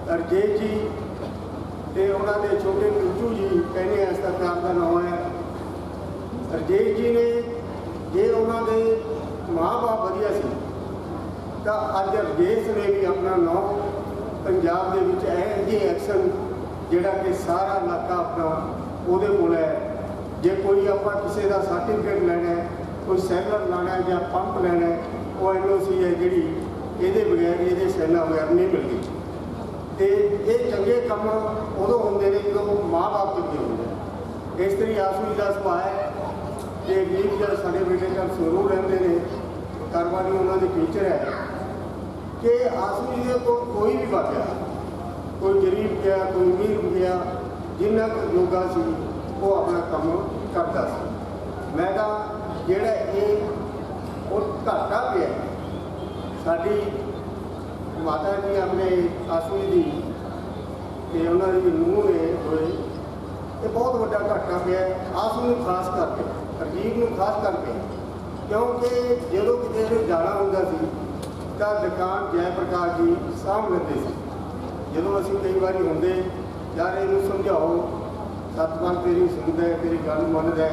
S5: ਰਜੇਸ਼ ਜੀ ਤੇ ਉਹਨਾਂ ਦੇ ਛੋਟੇ ਪਿੰਚੂ ਜੀ, ਕਹਿੰਦੇ ਇਸ ਦਾ ਪਿਆਰ ਦਾ ਨਾਮ ਹੈ। ਰਜੇਸ਼ ਜੀ ਨੇ, ਜੇ ਉਹਨਾਂ ਦੇ ਮਾਂ-ਬਾਪ ਵਧੀਆ ਸੀ ਤਾਂ ਅੱਜ ਰਜੇਸ਼ ਨੇ ਵੀ ਆਪਣਾ ਨਾਮ ਪੰਜਾਬ ਦੇ ਵਿੱਚ ਇਹੋ ਜਿਹੇ ਐਕਸ਼ਨ ਜਿਹੜਾ ਕਿ ਸਾਰਾ ਇਲਾਕਾ ਆਪਣਾ ਉਹਦੇ ਕੋਲ ਹੈ। ਜੇ ਕੋਈ ਆਪਾਂ ਕਿਸੇ ਦਾ ਸਰਟੀਫਿਕੇਟ ਲੈਣਾ ਹੈ, ਕੋਈ ਸੈਲਰ ਲਾਣਾ ਹੈ ਜਾਂ ਪੰਪ ਲੈਣਾ ਹੈ, ਉਹ NOC ਹੈ ਜਿਹੜੀ, ਇਹਦੇ ਬਗੈਰ, ਇਹਦੇ ਸੈਲਾਂ ਬਗੈਰ ਨਹੀਂ ਮਿਲਦੀ। ਤੇ ਇਹ ਚੰਗੇ ਕੰਮ ਉਦੋਂ ਹੁੰਦੇ ਨੇ ਜਦੋਂ ਮਾਂ-ਬਾਪ ਚੰਗੇ ਹੁੰਦੇ। ਇਸ ਤਰੀ ਆਸੂ ਜੀ ਦਾ ਸੁਭਾਅ ਹੈ ਕਿ ਵੀਰ ਜਦ ਸਾਡੇ ਬੇਟੇ ਘਰ ਜ਼ਰੂਰ ਰਹਿੰਦੇ ਨੇ, ਕਾਰਵਾਨੀ ਉਹਨਾਂ ਦੀ ਟੀਚਰ ਹੈ, ਕਿ ਆਸੂ ਜੀ ਦੇ ਕੋਲ ਕੋਈ ਵੀ ਵਾਕਿਆ, ਕੋਈ ਗਰੀਬ ਗਿਆ, ਕੋਈ ਅਮੀਰ ਗਿਆ, ਜਿੰਨਾ ਕੁ ਯੋਗਾ ਸੀ ਉਹ ਆਪਣਾ ਕੰਮ ਕਰਦਾ ਸੀ। ਮੈਂ ਤਾਂ ਜਿਹੜਾ ਇਹ ਉਹ ਘਾਟਾ ਪਿਆ ਸਾਡੀ ਮਾਤਾ ਜੀ ਆਪਣੇ ਆਸੂ ਜੀ ਦੀ ਤੇ ਉਹਨਾਂ ਦੀ ਨੂੰਹ ਨੇ ਹੋਏ, ਇਹ ਬਹੁਤ ਵੱਡਾ ਘਾਟਾ ਪਿਆ ਆਸੂ ਨੂੰ ਖਾਸ ਕਰਕੇ, ਰਜੀਵ ਨੂੰ ਖਾਸ ਕਰਕੇ, ਕਿਉਂਕਿ ਜਦੋਂ ਕਿਤੇ ਇਹਨੂੰ ਜਾਣਾ ਹੁੰਦਾ ਸੀ ਤਾਂ ਦੁਕਾਨ ਜੈ ਪ੍ਰਕਾਸ਼ ਜੀ ਸਾਂਭ ਲੈਂਦੇ ਸੀ। ਜਦੋਂ ਅਸੀਂ ਕਈ ਵਾਰੀ ਹੁੰਦੇ, ਯਾਰ ਇਹਨੂੰ ਸਮਝਾਓ, ਸਤਿਗੁਰੂ ਤੇਰੀ ਸੁਣਦਾ, ਤੇਰੀ ਗੱਲ ਮੰਨਦਾ,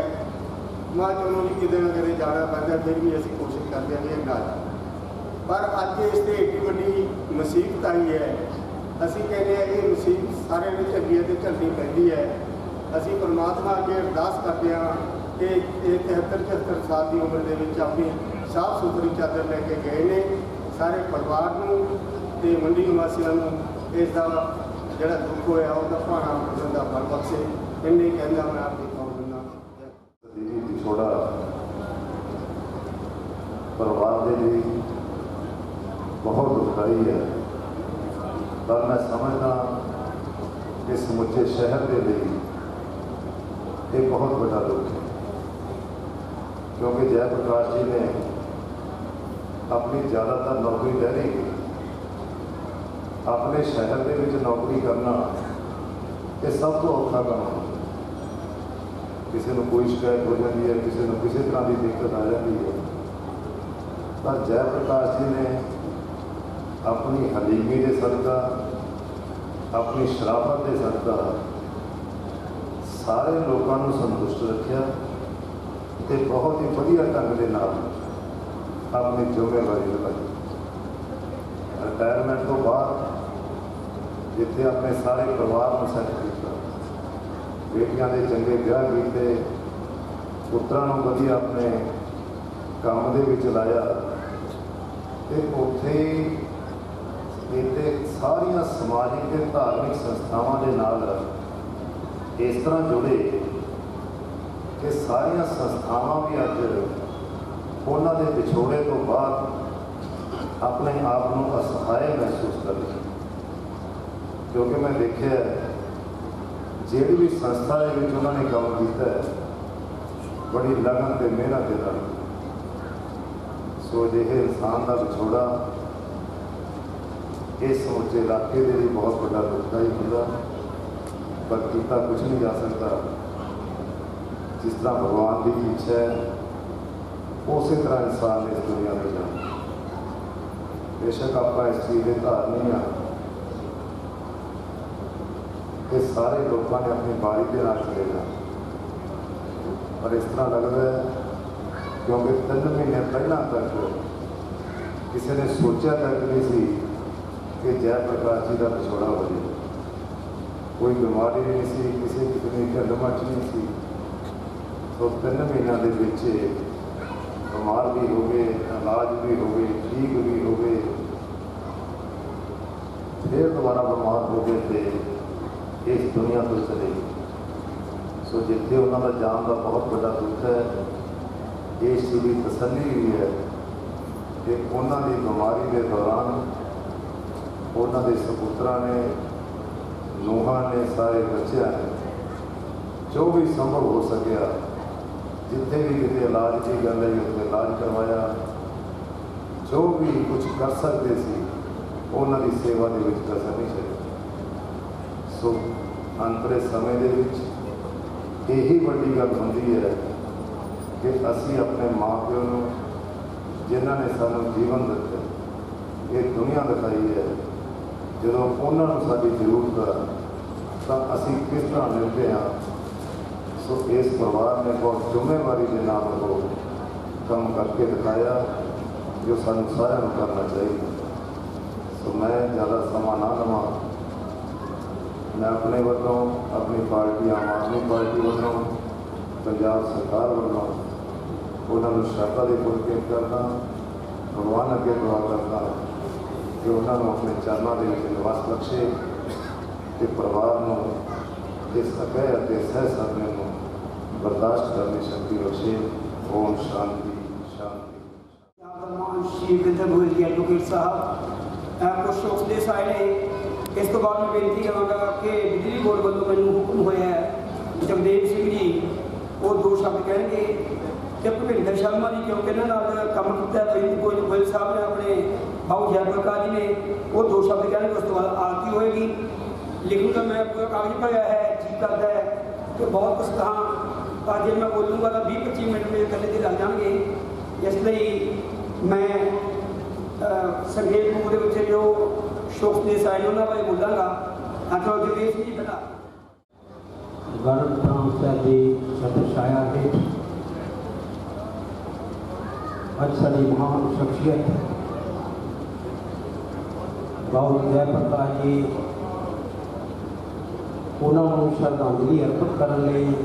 S5: ਮੈਂ ਚਲੋ ਜੀ ਕਿਤੇ ਨਾ ਕਿਤੇ ਜਾਣਾ ਪੈਂਦਾ, ਫਿਰ ਵੀ ਅਸੀਂ ਕੋਸ਼ਿਸ਼ ਕਰਦੇ ਹਾਂ ਕਿ ਇਹ ਨਾ ਜਾਏ। ਪਰ ਅੱਜ ਇਸ 'ਤੇ ਏਡੀ ਵੱਡੀ ਮੁਸੀਬਤ ਆਈ ਹੈ। ਅਸੀਂ ਕਹਿੰਦੇ ਹਾਂ ਇਹ ਮੁਸੀਬਤ ਸਾਰਿਆਂ ਨੂੰ ਝੱਗੀ ਅਤੇ ਝੱਲਣੀ ਪੈਂਦੀ ਹੈ। ਅਸੀਂ ਪਰਮਾਤਮਾ ਅੱਗੇ ਅਰਦਾਸ ਕਰਦੇ ਹਾਂ ਕਿ ਇਹ 73-74 ਸਾਲ ਦੀ ਉਮਰ ਦੇ ਵਿੱਚ ਆਪਣੀ ਸਾਫ਼ ਸੁਥਰੀ ਚਾਦਰ ਲੈ ਕੇ ਗਏ ਨੇ। ਸਾਰੇ ਪਰਿਵਾਰ ਨੂੰ ਤੇ ਮੰਡੀ ਨਿਵਾਸੀਆਂ ਨੂੰ ਇਸ ਦਾ ਜਿਹੜਾ ਦੁੱਖ ਹੋਇਆ ਉਹਦਾ ਭਾਣਾ ਬੁੱਝਣ ਦਾ ਬਲ ਬਖਸ਼ੇ। ਇੰਨੇ ਕਹਿੰਦਾ ਮੈਂ ਆਪਣੀ ਕੌਮ ਦਿੰਦਾ।
S6: ਦੀਦੀ ਵਿਛੋੜਾ ਪਰਿਵਾਰ ਦੇ ਲਈ ਬਹੁਤ ਦੁਖਦਾਈ ਹੈ, ਪਰ ਮੈਂ ਸਮਝਦਾ ਕਿ ਸਮੁੱਚੇ ਸ਼ਹਿਰ ਦੇ ਲਈ ਇਹ ਬਹੁਤ ਵੱਡਾ ਦੁੱਖ ਹੈ, ਕਿਉਂਕਿ ਜੈ ਪ੍ਰਕਾਸ਼ ਜੀ ਨੇ ਆਪਣੀ ਜ਼ਿਆਦਾਤਰ ਨੌਕਰੀ ਲੈ ਲਈ। ਆਪਣੇ ਸ਼ਹਿਰ ਦੇ ਵਿੱਚ ਨੌਕਰੀ ਕਰਨਾ ਇਹ ਸਭ ਤੋਂ ਔਖਾ ਕੰਮ ਹੈ। ਕਿਸੇ ਨੂੰ ਕੋਈ ਸ਼ਿਕਾਇਤ ਹੋ ਜਾਂਦੀ ਹੈ, ਕਿਸੇ ਨੂੰ ਕਿਸੇ ਤਰ੍ਹਾਂ ਦੀ ਦਿੱਕਤ ਆ ਜਾਂਦੀ ਹੈ, ਤਾਂ ਜੈ ਪ੍ਰਕਾਸ਼ ਜੀ ਨੇ ਆਪਣੀ ਹਲੀਮੀ ਦੇ ਸਦਕਾ, ਆਪਣੀ ਸ਼ਰਾਫਤ ਦੇ ਸਦਕਾ ਸਾਰੇ ਲੋਕਾਂ ਨੂੰ ਸੰਤੁਸ਼ਟ ਰੱਖਿਆ ਤੇ ਬਹੁਤ ਹੀ ਵਧੀਆ ਢੰਗ ਦੇ ਨਾਲ ਆਪਣੀ ਜ਼ਿੰਮੇਵਾਰੀ ਨਿਭਾਈ। ਰਿਟਾਇਰਮੈਂਟ ਤੋਂ ਬਾਅਦ ਜਿੱਥੇ ਆਪਣੇ ਸਾਰੇ ਪਰਿਵਾਰ ਨੂੰ ਸੈੱਟ ਕੀਤਾ, ਬੇਟੀਆਂ ਦੇ ਚੰਗੇ ਵਿਆਹ ਕੀਤੇ, ਪੁੱਤਰਾਂ ਨੂੰ ਵਧੀਆ ਆਪਣੇ ਕੰਮ ਦੇ ਵਿੱਚ ਲਾਇਆ, ਤੇ ਉੱਥੇ ਇਹਦੇ ਸਾਰੀਆਂ ਸਮਾਜਿਕ ਤੇ ਧਾਰਮਿਕ ਸੰਸਥਾਵਾਂ ਦੇ ਨਾਲ ਇਸ ਤਰ੍ਹਾਂ ਜੁੜੇ ਕਿ ਸਾਰੀਆਂ ਸੰਸਥਾਵਾਂ ਵੀ ਅੱਜ ਉਹਨਾਂ ਦੇ ਵਿਛੋੜੇ ਤੋਂ ਬਾਅਦ ਆਪਣੇ ਆਪ ਨੂੰ ਅਸਹਾਏ ਮਹਿਸੂਸ ਕਰਦੀਆਂ। ਕਿਉਂਕਿ ਮੈਂ ਦੇਖਿਆ ਜਿਹੜੀ ਵੀ ਸੰਸਥਾ ਦੇ ਵਿੱਚ ਉਹਨਾਂ ਨੇ ਕੰਮ ਕੀਤਾ ਹੈ, ਬੜੀ ਲਗਨ ਤੇ ਮਿਹਨਤ ਦੇ ਨਾਲ। ਸੋ ਅਜਿਹੇ ਇਨਸਾਨ ਦਾ ਵਿਛੋੜਾ ਇਹ ਸਮੁੱਚੇ ਇਲਾਕੇ ਦੇ ਲਈ ਬਹੁਤ ਵੱਡਾ ਦੁਖਦਾਈ ਹੁੰਦਾ, ਪਰ ਕੀਤਾ ਕੁਛ ਨਹੀਂ ਜਾ ਸਕਦਾ। ਜਿਸ ਤਰ੍ਹਾਂ ਭਗਵਾਨ ਦੀ ਇੱਛਾ ਹੈ ਉਸੇ ਤਰ੍ਹਾਂ ਇਨਸਾਨ ਨੇ ਇਸ ਦੁਨੀਆ ਵਿੱਚ ਜਾਣਾ। ਬੇਸ਼ੱਕ ਆਪਾਂ ਇਸ ਚੀਜ਼ ਦੇ ਧਾਰ ਨਹੀਂ ਆ ਕਿ ਸਾਰੇ ਲੋਕਾਂ ਨੇ ਆਪਣੀ ਬਾਰੀ ਦੇ ਨਾਲ ਚਲੇ ਜਾਣਾ, ਪਰ ਇਸ ਤਰ੍ਹਾਂ ਲੱਗਦਾ ਹੈ ਕਿਉਂਕਿ 3 ਮਹੀਨੇ ਪਹਿਲਾਂ ਤੱਕ ਕਿਸੇ ਨੇ ਸੋਚਿਆ ਤੱਕ ਨਹੀਂ ਸੀ ਕਿ ਜੈ ਪ੍ਰਕਾਸ਼ ਜੀ ਦਾ ਵਿਛੋੜਾ ਹੋ ਜਾਵੇ। ਕੋਈ ਬਿਮਾਰੀ ਨਹੀਂ ਸੀ, ਕਿਸੇ ਕਿਸਮ ਦੀ ਢਿੱਲ-ਮੱਠ ਨਹੀਂ ਸੀ। तो 3 ਮਹੀਨਿਆਂ ਦੇ ਵਿੱਚ ਬਿਮਾਰ ਵੀ ਹੋ ਗਏ, ਇਲਾਜ ਵੀ ਹੋ ਗਏ, ਠੀਕ ਵੀ ਹੋ ਗਏ, ਫਿਰ ਦੁਬਾਰਾ ਬਿਮਾਰ ਹੋ ਗਏ ਤੇ ਇਸ ਦੁਨੀਆ ਤੋਂ ਚਲੇ ਗਏ। ਸੋ ਜਿੱਥੇ ਉਹਨਾਂ ਦਾ ਜਾਣ ਦਾ ਬਹੁਤ ਵੱਡਾ ਦੁੱਖ ਹੈ, ਇਸ ਚੀਜ਼ ਦੀ ਤਸੱਲੀ ਵੀ ਹੈ ਕਿ ਉਹਨਾਂ ਦੀ ਬਿਮਾਰੀ ਦੇ ਦੌਰਾਨ ਉਹਨਾਂ ਦੇ ਸਪੁੱਤਰਾਂ ਨੇ, ਨੂੰਹਾਂ ਨੇ, ਸਾਰੇ ਬੱਚਿਆਂ ਨੇ ਜੋ ਵੀ ਸੰਭਵ ਹੋ ਸਕਿਆ, ਜਿੱਥੇ ਵੀ ਕਿਤੇ ਇਲਾਜ ਦੀ ਗੱਲ ਹੈ ਉੱਥੇ ਇਲਾਜ ਕਰਵਾਇਆ। ਜੋ ਵੀ ਕੁਝ ਕਰ ਸਕਦੇ ਸੀ ਉਹਨਾਂ ਦੀ ਸੇਵਾ ਦੇ ਵਿੱਚ ਕਸਰ ਨਹੀਂ ਛੱਡੀ। ਸੋ ਅੰਤਰੇ ਸਮੇਂ ਦੇ ਵਿੱਚ ਇਹੀ ਵੱਡੀ ਗੱਲ ਹੁੰਦੀ ਹੈ ਕਿ ਅਸੀਂ ਆਪਣੇ ਮਾਂ ਪਿਓ ਨੂੰ, ਜਿਨ੍ਹਾਂ ਨੇ ਸਾਨੂੰ ਜੀਵਨ ਦਿੱਤਾ, ਇਹ ਦੁਨੀਆ ਦਿਖਾਈ ਹੈ, ਜਦੋਂ ਉਹਨਾਂ ਨੂੰ ਸਾਡੀ ਜ਼ਰੂਰਤ ਹੈ ਤਾਂ ਅਸੀਂ ਕਿਸ ਤਰ੍ਹਾਂ ਮਿਲਦੇ ਹਾਂ। ਸੋ ਇਸ ਪਰਿਵਾਰ ਨੇ ਬਹੁਤ ਜ਼ਿੰਮੇਵਾਰੀ ਦੇ ਨਾਲ ਉਹ ਕੰਮ ਕਰਕੇ ਦਿਖਾਇਆ ਜੋ ਸਾਨੂੰ ਸਾਰਿਆਂ ਨੂੰ ਕਰਨਾ ਚਾਹੀਦਾ। ਸੋ ਮੈਂ ਜ਼ਿਆਦਾ ਸਮਾਂ ਨਾ ਲਵਾਂ, ਮੈਂ ਆਪਣੇ ਵੱਲੋਂ, ਆਪਣੀ ਪਾਰਟੀ ਆਮ ਆਦਮੀ ਪਾਰਟੀ ਵੱਲੋਂ, ਪੰਜਾਬ ਸਰਕਾਰ ਵੱਲੋਂ ਉਹਨਾਂ ਨੂੰ ਸ਼ਰਧਾ ਦੇ ਫੁੱਲ ਕਰਦਾ, ਭਗਵਾਨ ਅੱਗੇ ਦੁਆ ਕਰਦਾ ਕਿ ਉਹਨਾਂ ਨੂੰ ਆਪਣੇ ਚਰਨਾਂ ਦੇ ਵਿੱਚ ਨਿਵਾਸ ਬਖਸ਼ੇ ਤੇ ਪਰਿਵਾਰ ਨੂੰ ਇਸ ਅਕਹਿ ਅਤੇ ਸਹਿ ਸਾਧਨੇ ਨੂੰ ਬਰਦਾਸ਼ਤ ਕਰਨੀ ਸ਼ਕਤੀ ਬਖਸ਼ੇ। ਓਮ ਸ਼ਾਂਤੀ ਸ਼ਾਂਤੀ।
S4: श्री विंदर गोयल जी एडवोकेट साहब कुछ शौक दे आए ने। इस तो बाद मैं बेनती कराँगा कि बिजली बोर्ड वालों मैंने हुक्म होया है जगदेव सिंह जी वो 2 शब्द कहेंगे कि भुपिंदर शर्मा जी क्योंकि इन्होंने काम किया, प्रिंद गोयल साहब ने अपने भाऊ जयप्रकाश जी ने वो 2 शब्द कहेंगे। उस तो बाद आरती होएगी। लिखूँगा मैं पूरा कागज भरया है, जी करता है तो बहुत कुछ कहा, पर जब मैं बोलूँगा तो 20-25 मिनट में कले के लग जाएंगे। इसलिए मैं संक्षेप रूप में जो शोक ने साइड उन्होंने बारे बोलांगा। अच्छा जगदेव जी बता
S7: गढ़ साहब की छत्रछाया हेठ अज साड़ी महान शख्सियत बाबू जयप्रकाश जी उन्होंने श्रद्धांजलि अर्पित करने लिए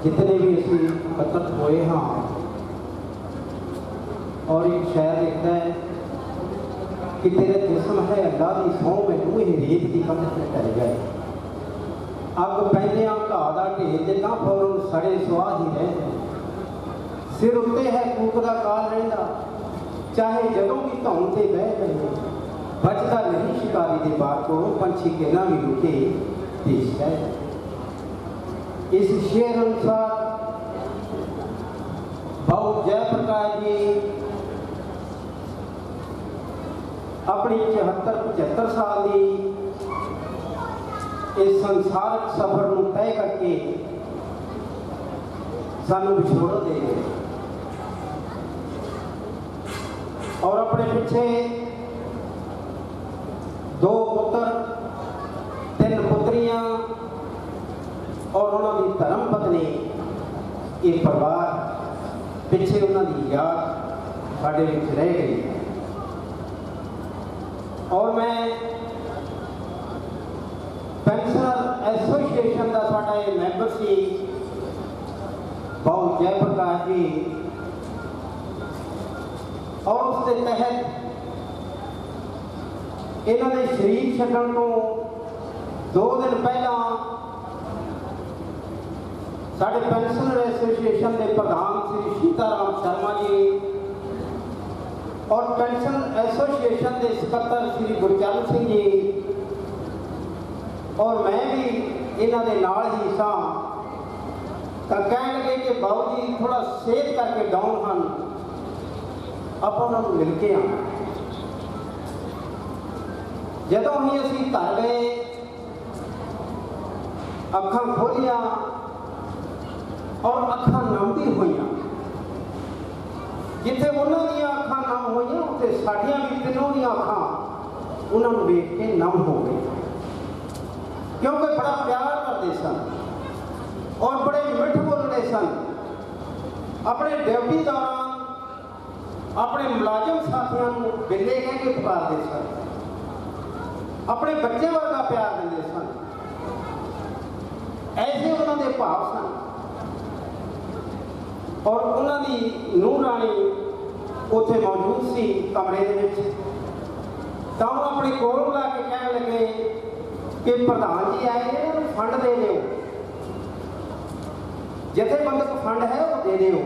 S7: जितने भी असी एकत्रित होए हाँ और एक शायर लिखता है कि तेरे जिस्म है अल्लाह की सौं मैनू ये रेत की कंध से टल जाए। अग पैंदे घा का ढेर जिदा फौरन सड़े सुआह ही रह सिर उत्ते है कूक का काल रहिंदा चाहे जदों भी धौन से बह गए बचता नहीं शिकारी के बार को पंछी के ना भी रुके देश है। इस शेर अनुसार बाबू जयप्रकाश जी अपनी 74-75 साल की इस संसारिक सफर को तय करके सानू विछोड़ दे गए और अपने पिछे 2 पुत्र 3 पुत्रियां और उन्होंने धर्म पत्नी ये परिवार पिछे उन्होंने याद साढ़े रह गई। और मैं पेंशनर एसोसीएशन का साडा ये मैंबर सी बाबू जयप्रकाश जी और उसके तहत इन्होंने शरीर छड्डण को 2 दिन पहला साढ़े पेंशनर एसोसीएशन के प्रधान श्री सीताराम शर्मा जी और पेंशन एसोसीएशन के सकत्तर श्री गुरचरण सिंह जी और मैं भी इन्हों के नाल ही सा तो कह लगे कि बाबू जी थोड़ा सेहत करके डाउन हैं आप उन्होंने मिल के आना ਜਦੋਂ ਹੀ ਅਸੀਂ ਘਰ ਗਏ, ਅੱਖਾਂ ਖੋਲੀਆਂ ਔਰ ਅੱਖਾਂ ਨਮਦੀ ਹੋਈਆਂ। ਜਿੱਥੇ ਉਹਨਾਂ ਦੀਆਂ ਅੱਖਾਂ ਨਮ ਹੋਈਆਂ, ਉੱਥੇ ਸਾਡੀਆਂ ਵੀ ਤਿੰਨੋਂ ਦੀਆਂ ਅੱਖਾਂ ਉਹਨਾਂ ਨੂੰ ਵੇਖ ਕੇ ਨਮ ਹੋ ਗਈਆਂ, ਕਿਉਂਕਿ ਬੜਾ ਪਿਆਰ ਕਰਦੇ ਸਨ ਔਰ ਬੜੇ ਮਿੱਠ ਬੋਲਦੇ ਸਨ। ਆਪਣੇ ਡਿਊਟੀ ਦੌਰਾਨ ਆਪਣੇ ਮੁਲਾਜ਼ਮ ਸਾਥੀਆਂ ਨੂੰ ਬਿੱਲੇ ਕਹਿ ਕੇ ਪੁਕਾਰਦੇ ਸਨ, ਆਪਣੇ ਬੱਚੇ ਵਰਗਾ ਪਿਆਰ ਦਿੰਦੇ ਸਨ। ਐਸੇ ਉਹਨਾਂ ਦੇ ਭਾਵ ਸਨ। ਔਰ ਉਹਨਾਂ ਦੀ ਨੂੰਹ ਰਾਣੀ ਉੱਥੇ ਮੌਜੂਦ ਸੀ ਕਮਰੇ ਦੇ ਵਿੱਚ, ਤਾਂ ਉਹ ਆਪਣੇ ਕੋਲ ਬੁਲਾ ਕੇ ਕਹਿਣ ਲੱਗੇ ਕਿ ਪ੍ਰਧਾਨ ਜੀ ਆਏ ਨੇ, ਇਹਨਾਂ ਨੂੰ ਫੰਡ ਦੇ ਦਿਓ, ਜਥੇਬੰਦਕ ਫੰਡ ਹੈ ਉਹ ਦੇ ਦਿਓ।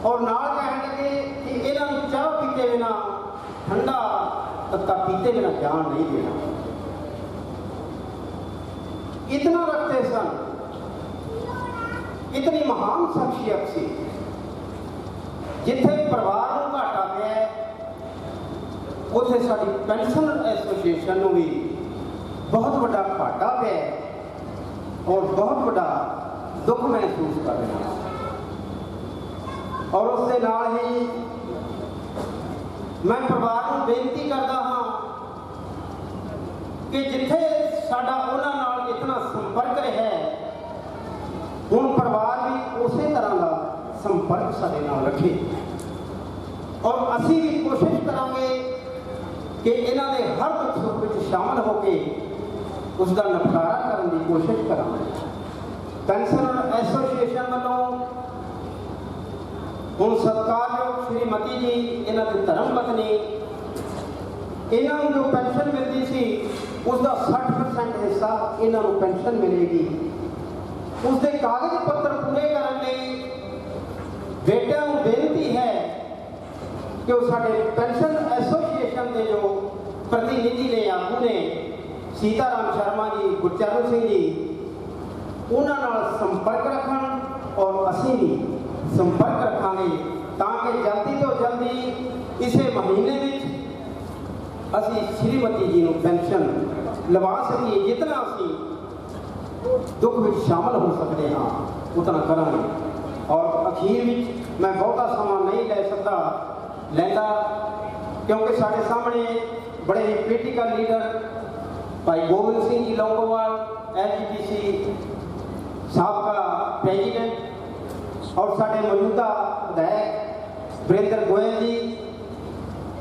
S7: ਔਰ ਨਾਲ ਕਹਿਣ ਲੱਗੇ ਕਿ ਇਹਨਾਂ ਨੂੰ ਚਾਹ ਪੀਤੇ ਬਿਨਾ, ਠੰਡਾ ਤੱਤਾ पीते बिना जान नहीं देना। इतना रखते सन, इतनी महान शख्सियत सी। जिथे परिवार को घाटा पिया उत्थे साडी पेंशन एसोसीएशन को भी बहुत बड़ा घाटा पिया और बहुत बड़ा दुख महसूस कर रहे हैं। और उसके नाल ही मैं परिवार को बेनती करता हाँ कि जिथे साडा उन्हां नाल इतना संपर्क है, हुण परिवार भी उस तरह का संपर्क साडे नाल रखे और असी भी कोशिश करांगे कि इन्हां दे हर दुख सुख विच शामिल होके उसका निपटारा करने की कोशिश करांगे। पेंशन एसोसीएशन वालों हुण सत्कारयोग श्रीमती जी इन्हां दी धर्म पत्नी, इन्हां नूं जो पेंशन मिलती सी उसका 60% हिस्सा इन्हां नूं पेंशन मिलेगी। उसके कागज पत्र पूरे करने बेटियां नूं बेनती है कि वो साडे पेंशन एसोसीएशन के जो प्रतिनिधि ने आगू ने सीताराम शर्मा जी, गुरचरण सिंह जी, उन्हां नाल संपर्क रखन और असीं भी संपर्क रखांगे ताकि जल्दी तो जल्दी इसे महीने में असी श्रीमती जी को पेंशन लवा सकिए। जितना असी दुख में शामिल हो सकते हैं उतना करांगे। और अखीर में मैं बहुता समा नहीं ले सकता लैंदा क्योंकि साढ़े सामने बड़े ही क्रिटिकल लीडर भाई गोविंद सिंह जी लौंगोवाल, एसजीपीसी साबका प्रेजिडेंट और साढ़े मौजूदा विधायक वीरेंद्र गोयल जी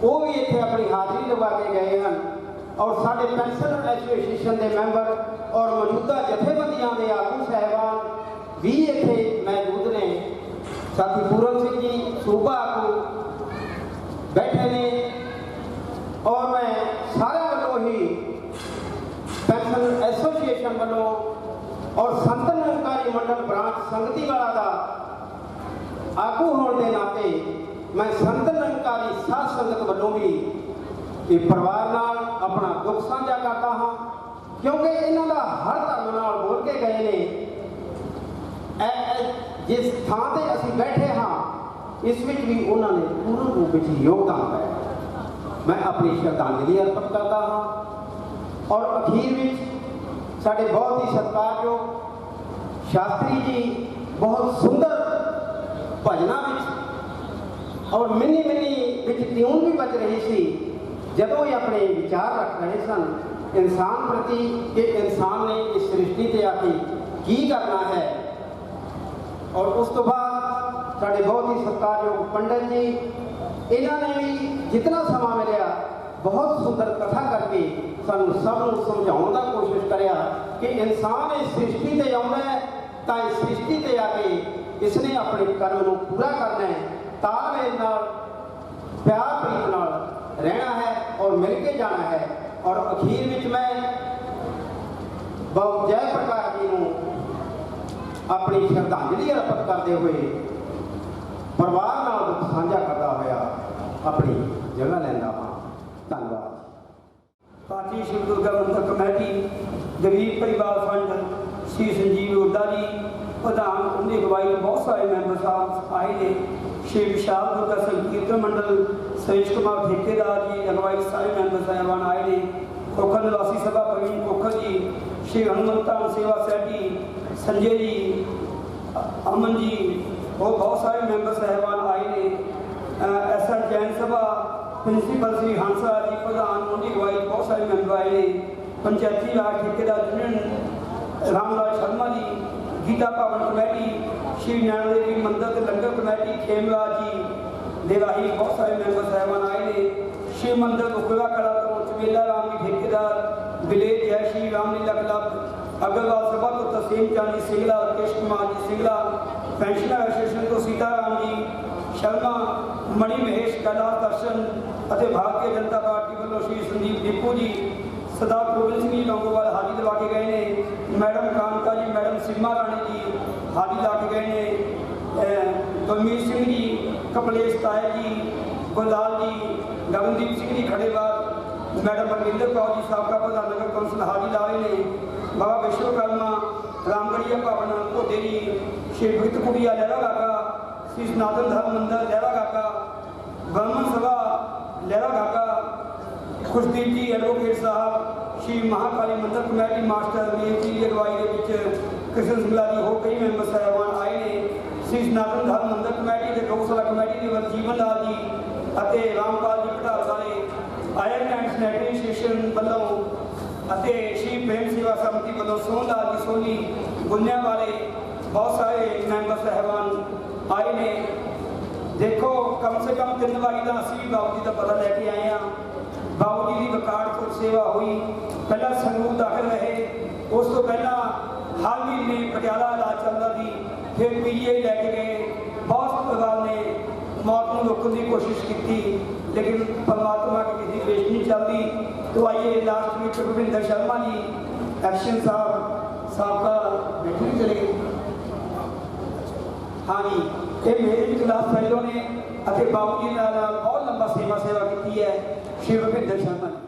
S7: वो भी इतने अपनी हाजिरी लगा के गए हैं। और साढ़े पेंशन एसोसीएशन के मैंबर और मौजूदा जथेबंदियों के आगू साहबान भी इतने मौजूद ने। साथी पूरन सिंह जी सूबा आगू बैठे ने। और मैं सारे वालों ही पेंशन एसोसीएशन वालों और संत निरंकारी मंडल ब्रांच संगति वाला का आगू होने के नाते मैं संत निरंकारी साध संगत वालों भी ये परिवार नाल अपना दुख साझा करता हाँ क्योंकि इन्हों का हर धर्म नाल बोल के गए ने। जिस थां ते असीं बैठे हाँ इस विच भी उन्होंने पूर्ण रूप में योगदान पाया। मैं अपनी श्रद्धांजलि अर्पित करता हाँ। और अखीर में साढ़े बहुत ही सत्कारयोग शास्त्री जी बहुत सुंदर भजना और मिनी ट्यून भी बज रही सी जदों ही अपने विचार रख रहे सन इंसान प्रति कि इंसान ने इस सृष्टि से आके की करना है। और उस तो बाद साढ़े बहुत ही सत्कारयोग पंडित जी इन्होंने भी जितना समा मिलया बहुत सुंदर कथा करके सानू सब समझाने का कोशिश करिया कि इंसान इस सृष्टि से आउंदा है तो इस सृष्टि से आके इसने अपने कर्म को पूरा करना है, तालमेल नाल प्यार प्रीत नाल रहना है और मिल के जाना है। और अखीर में मैं बाबू जय प्रकाश जी को अपनी श्रद्धांजलि अर्पित करते हुए परिवार नाल दुख साझा करता हुआ अपनी जगह लैंदा हाँ। धन्यवाद।
S4: पार्टी शिव दुर्गा मंदिर कमेटी गरीब परिवार फंड श्री संजीव लोधा जी प्रधान उनकी अगवाई बहुत सारे मैंबर साहब आए ने। श्री विशाल दुर्गा संकीर्तन मंडल सुरेश कुमार ठेकेदार जी अगवाई सारे मैंबर साहबान आए ने, खोखर निवासी सभा प्रवीण खोखर जी, श्री हनुमंता सेवा सैटी संजय जी, अमन जी और बहुत सारे मैंबर साहबान आए ने। SR जैन सभा प्रिंसीपल श्री हंसा जी प्रधान उनकी अगवाई बहुत सारे मैंबर आए ने। पंचायती राज ठेकेदार यूनियन रामलाल शर्मा जी, गीता भवन कमेटी, श्री नैना देवी मंदिर लंगर कमेटी खेमराज जी देवाही बहुत सारे मैंबर साहबान आए ने। शिव मंदिर बुखला कला तो चमेला राम जी ठेकेदार विलेज जय श्री रामलीला क्लब अग्रवाल सभा तो तसीम चंद जी सिंगला, केश कुमार जी सिंगला, पेंशनर एसोसिएशन तो सीताराम जी शर्मा, मणि महेश कैलाश दर्शन ਅਤੇ भारतीय जनता पार्टी ਵੱਲੋਂ श्री संदीप डिपू जी, सरदार गोबिंद सिंह जी लौंगोवाल हाजी लगा के गए ने। मैडम कानका जी, मैडम सीमा राणी जी हाजी ला के गए ने। गुरमीत सिंह जी, कपलेश ताया जी, गुरलाल जी, गगनदीप सिंह जी खड़ेबाग, मैडम बलविंदर कौर जी साबका प्रधान नगर कौंसल हाजी ला रहे ने। बाबा विश्वकर्मा रामगढ़िया भवन घोटे जी, श्री भगत कुड़िया लहरा काका, श्री सनातन धर्म मंदिर लहरा काका, ब्राह्मण सभा लहरा काका, खुशदीप जी एडवोकेट साहब, श्री महाकाली मंदिर कमेटी मास्टर वीर जी की अगवाई के कृष्ण सिंगला जी हो कई मैंबर साहबान आए ने। श्री सनातन धर्म मंदिर कमेटी के गौशाला कमेटी के जीवन लाल जी ਅਤੇ रामपाल जी पटाल वाले, आयरन एंड सैनिटरी स्टेशन ਵੱਲੋਂ ਅਤੇ श्री प्रेम सेवा समिति ਵੱਲੋਂ सोहन लाल जी सोनी गुन्निया वाले बहुत सारे मैंबर साहबान आए ने। देखो कम से कम 3 वारी तो असी भी बाबू जी का पता लैके आए हैं। बाबू जी की विकाटपुर सेवा हुई, पहला संगरूर दाखिल रहे, उस तो पहला हर महीने पटियाला इलाज चलता थी, फिर PGI लैके गए। बहुत परिवार ने मौत को रोकने की कोशिश की, लेकिन परमात्मा की किसी पेश नहीं चलती। तो आइए लास्ट में भुपिंदर शर्मा जी एक्शन साहब का बैठने चले गए। हाँ जी, ये मेरे भी क्लास फेलो ने बाबू जी ने बहुत लंबा सेवा की है। श्री भुपिंदर शर्मा जी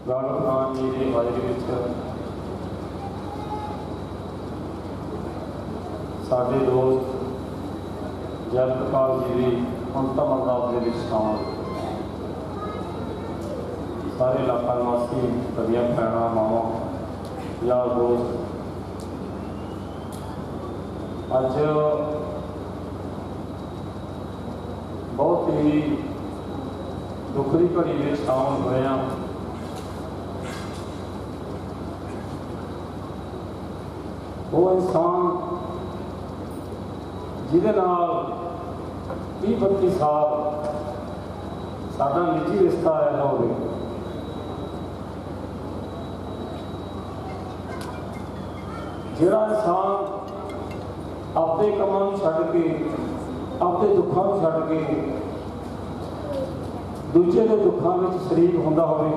S2: राणा खान जी की हाजरी साडे दोस्त जयप्रकाश जी भी अंतिम अरदास के शामिल, सारे इलाका निवासी कदियाँ भैन मावां यार दोस्त अज बहुत ही दुखरी घड़ी में शामिल हुए हैं। वो इंसान जिहदे नाल 30-32 साल साडा निजी रिश्ता रहा हो, जिहड़ा इंसान अपने कामां नूं छड्ड के अपने दुखों नूं छड्ड के दूजे के दुखों में शरीक हुंदा होवे,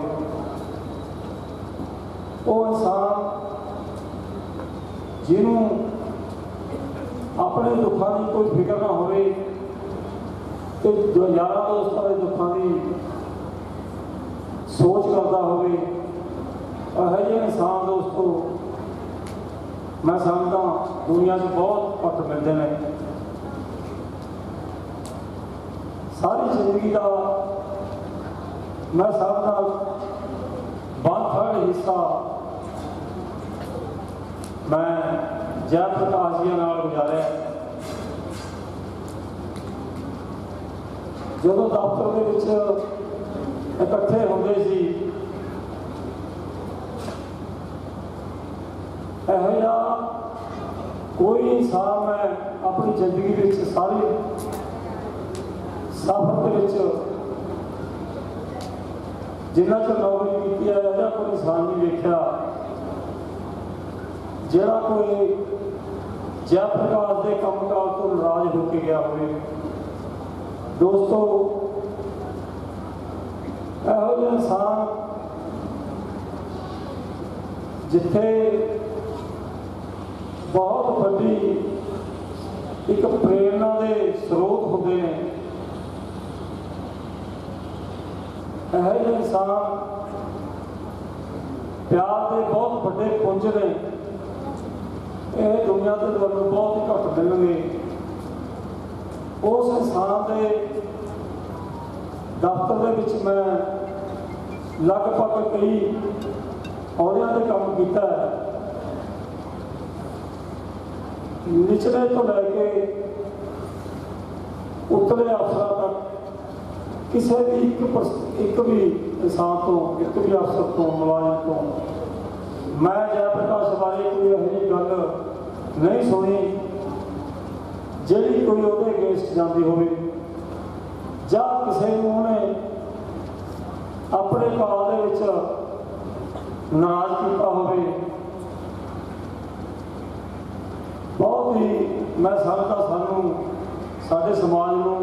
S2: वो इंसान जिन्हों अपने दुखों की कोई फिक्र ना होवे तो जो यारा दोस्तों के दुखों की सोच करता होवे, यह इंसान दोस्तों मैं समझदा दुनिया से बहुत घट मिलते हैं। सारी जिंदगी का मैं समझदा 1/3 हिस्सा मैं जयप्रकाश जी नाल गुजारिया। जो दफ्तर के विच इकट्ठे होंदे सी, इहो कोई इंसान मैं अपनी जिंदगी विच सारे सफर के विच जिन्ना चर नौकरी की है, ऐसा कोई इंसान नहीं देखा जिहड़ा कोई जयप्रकाश के कामकाज तो नाराज होके गया हो। दोस्तों इहो जिहा इंसान जिथे बहुत बड़ी एक प्रेरणा के स्रोत होंदे ने, इहो जिहा इंसान प्यार के बहुत बड़े पुंज ने, यह दुनिया के लोगों बहुत ही घट मिलेंगे। उस इंसान के दफ्तर दे विच मैं लगभग कई अहुदियां ते काम कीता है। निचले तो लैके उतले अफसर तक किसी भी एक भी इंसान तो एक भी अफसर तो मुलाजिम तो मैं जयप्रकाश बारे कोई यही गल नहीं सुनी जिहड़ी कोई उहदे अगेंस्ट जाती होवे जां किसी नूं उहने अपने काल दे विच नाराज किया होवे। बहुत ही मैं समझदा सानू साडे समाज नूं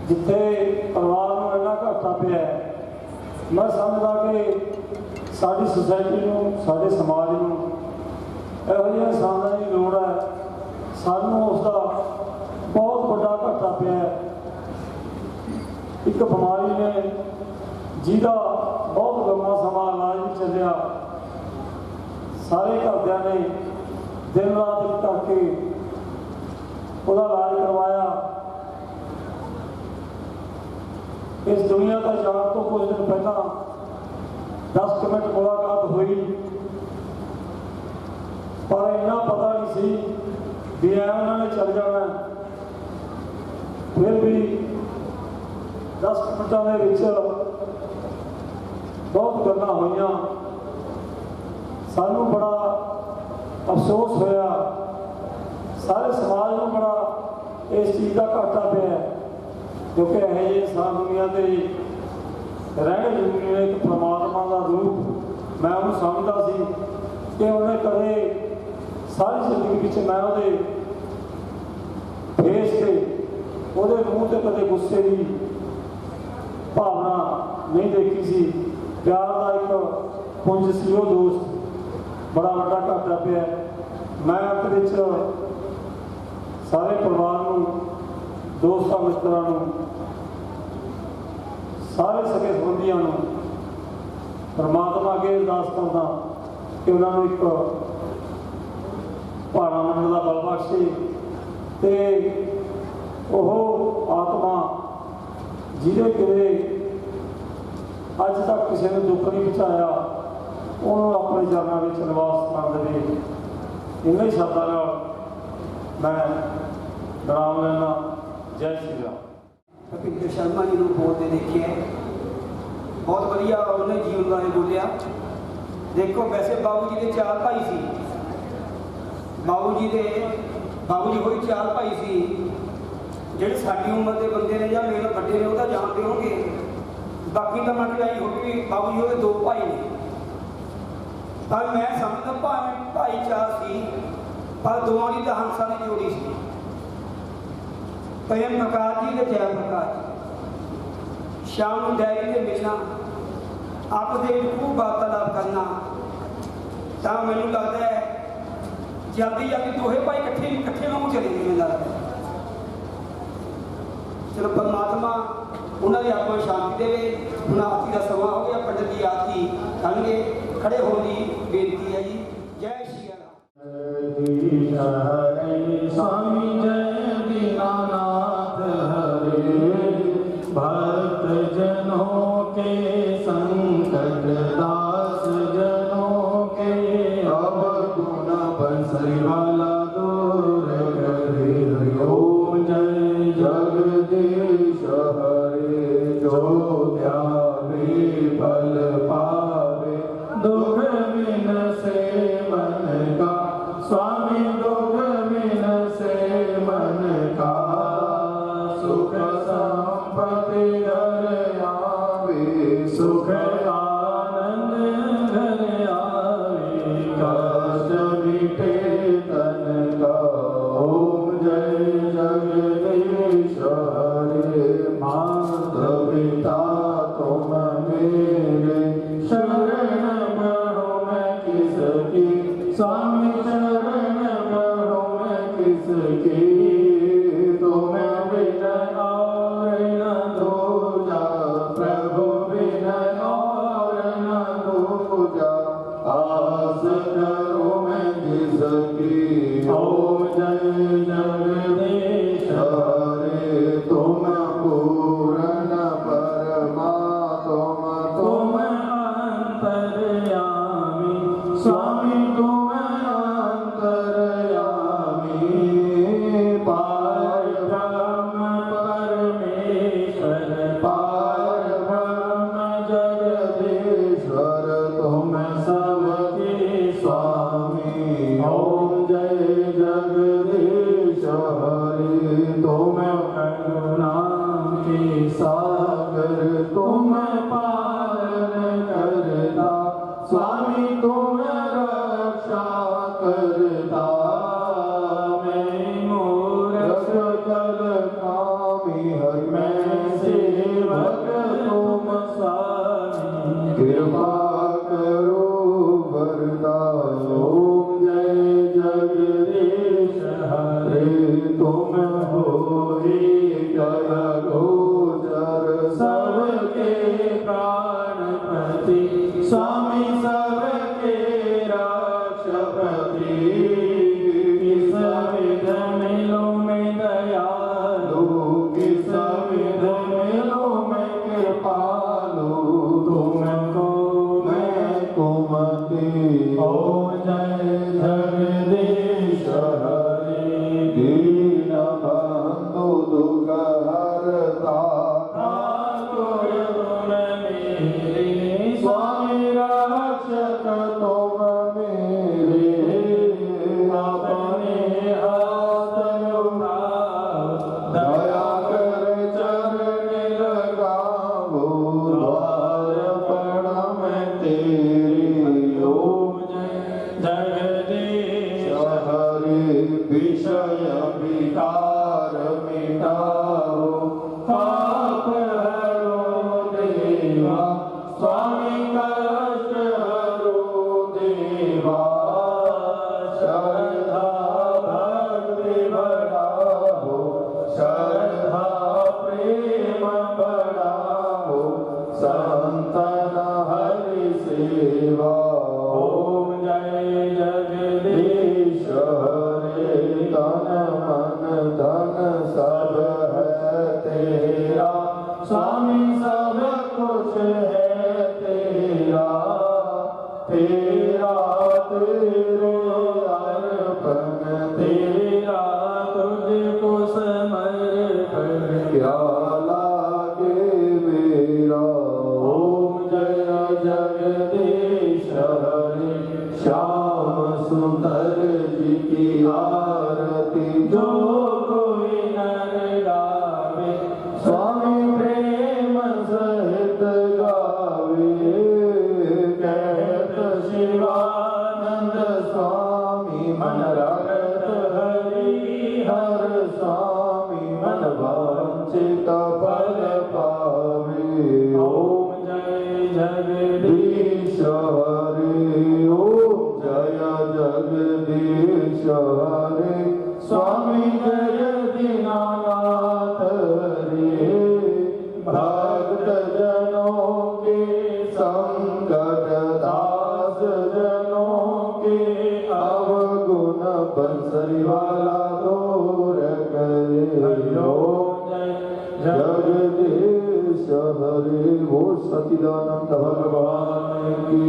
S2: जिथे परिवार नूं इन्ना घाटा पिया है, मैं समझदा कि साडी सोसाइटी नूं साडे समाज नूं इहो जिहे इंसानां दी लोड़ है। सानू उसका बहुत बड़ा घाटा पिया है। एक बीमारी ने जिहदा बहुत लंबा समा इलाज नहीं चलिया, सारे घरदियां ने दिन रात एक करके उसका इलाज करवाया। इस दुनिया का जान तो कुछ दिन पहला 10 मिनट मुलाकात हुई, पर इन्ना पता नहीं सी भी उन्होंने चल जाना। फिर भी 10 मिनटों के बहुत गल्लां होईयां। सानू बड़ा अफसोस होया, सारे समाज को बड़ा इस चीज़ का घाटा पिया, क्योंकि यह इंसान दुनिया के रहने जरूरी है। एक परमात्मा का रूप मैं उन्हें समझता सी कि उन्हें कदे सारी जिंदगी मैं वो फेस से वो मूँह से कदे गुस्से की भावना नहीं देखी सी। प्यार का एक पुंज सी वो दोस्त, बड़ा वड्डा घाटा पिया। मैं अंत विच सारे परिवार नूं, दोस्तां मित्रां नूं, सारे सगे संबंधियों नूं परमात्मा अगे अरदास करदा कि उन्होंने एक भाड़ा मनण दा बल बख्शे ते ओह आत्मा जिहदे किते अज तक किसी ने दुख नहीं पहुँचाया उन्होंने अपने चरणों में निवास कर दे। इन्हीं शब्दों नाल मैं विराम लेना। जय श्री राम।
S4: कपिल शर्मा जी को बोलते देखे बहुत बढ़िया उन्हें जीवन बारे बोलिया। देखो वैसे बाबू जी के 4 भाई सी, बाबू जी कोई 4 भाई सी ਜਿਹੜੇ ਸਾਡੀ उम्र के बंदे ने या मेरे बड़े ने वह जानते होंगे। बाकी तो मैं आई हो भी बाबू जी वो 2 भाई ने, पर मैं समझदा भाई 4 सी पर दोवां की तो हंसा की जोड़ी सी। प्रेम प्रकाश जी के जय प्रकाश शाम को डायरी से मिलना, आपस खूब वार्तालाप करना, तो मैनू लगता है जल्दी जल्दी दोहे भाई इकट्ठे वांगू चले गए। मैनूं लगता है चलो परमात्मा उन्होंने आत्मा शांति देवे। हुण आरती का समा हो गया, पंडित जी आरती करेंगे, खड़े होने की बेनती है जी। जय श्री राम।
S2: स्वामी जय दीनानाथ हरे, भक्त जनों के संकट दास जनों के, अब गुण बंसरी वाला दूर करे। ओम जय जगदीश हरे, जो ध्यावे फल पावे, दुख बिन से मन का स्वामी, दुख बिन से मन का, सुख संपत्ति घर आवे, सुख आनंद घर आवे, कष्ट मिटे तन का। ओम जय जगदीश हरे, माता पिता तुम मेरे, तुम पालन करता, स्वामी तुम रक्षा करता। मैं मूरख कल कामी हरि, मैं सेवक तुम स्वामी, कृपा करो वरदा। ओम जय जगदीश हरे, तुम हो गया गोचर सबके प्राणपति, स्वामी सबके रक्षपति। किस विध मिलो मैं दयालु, किस विध मिलो मैं कृपालु, तुमको मैं कुमति। ओम जय जगदीश हरे, दीन बंधु दुख हरता, ठाकुर तुम मेरे, स्वामी रक्षक तुम मेरे। अपने हाथ उठाओ, दया कर चरण लगाओ, द्वार पड़ा मैं तेरे। ओम जय जगदीश हरे, विषय विकार मिटाओ, पाप हरो देवा, स्वामी कष्ट हरो देवा। श्रद्धा भक्ति बढ़ाओ, श्रद्धा प्रेम बढ़ाओ, संतन हरि सेवा। ओम जय जगदीश हरे, तन मन धन सब है तेरा, स्वामी सब कुछ है तेरा। तेरा तेरे अर्पण, तेरा तुझको समर्पण, क्या लागे मेरा। ओम जय जगदीश हरे, श्याम सुंदर जी की आरती जो कोई नर गावे, स्वामी प्रेम सहित गावे। कहत शिवानंद स्वामी, मन रगत हरि हर स्वामी, मन वांछित फल पावे। ओम जय जगदीश हरे, ओम जय जगदीश हरे, स्वामी जय दीनानाथ रे। भक्त जनों के संकट, दास जनों के अवगुण, बंसरी वाला दूर करे। ओम जय जगदीश हरे, वो सच्चिदानंद भगवान की,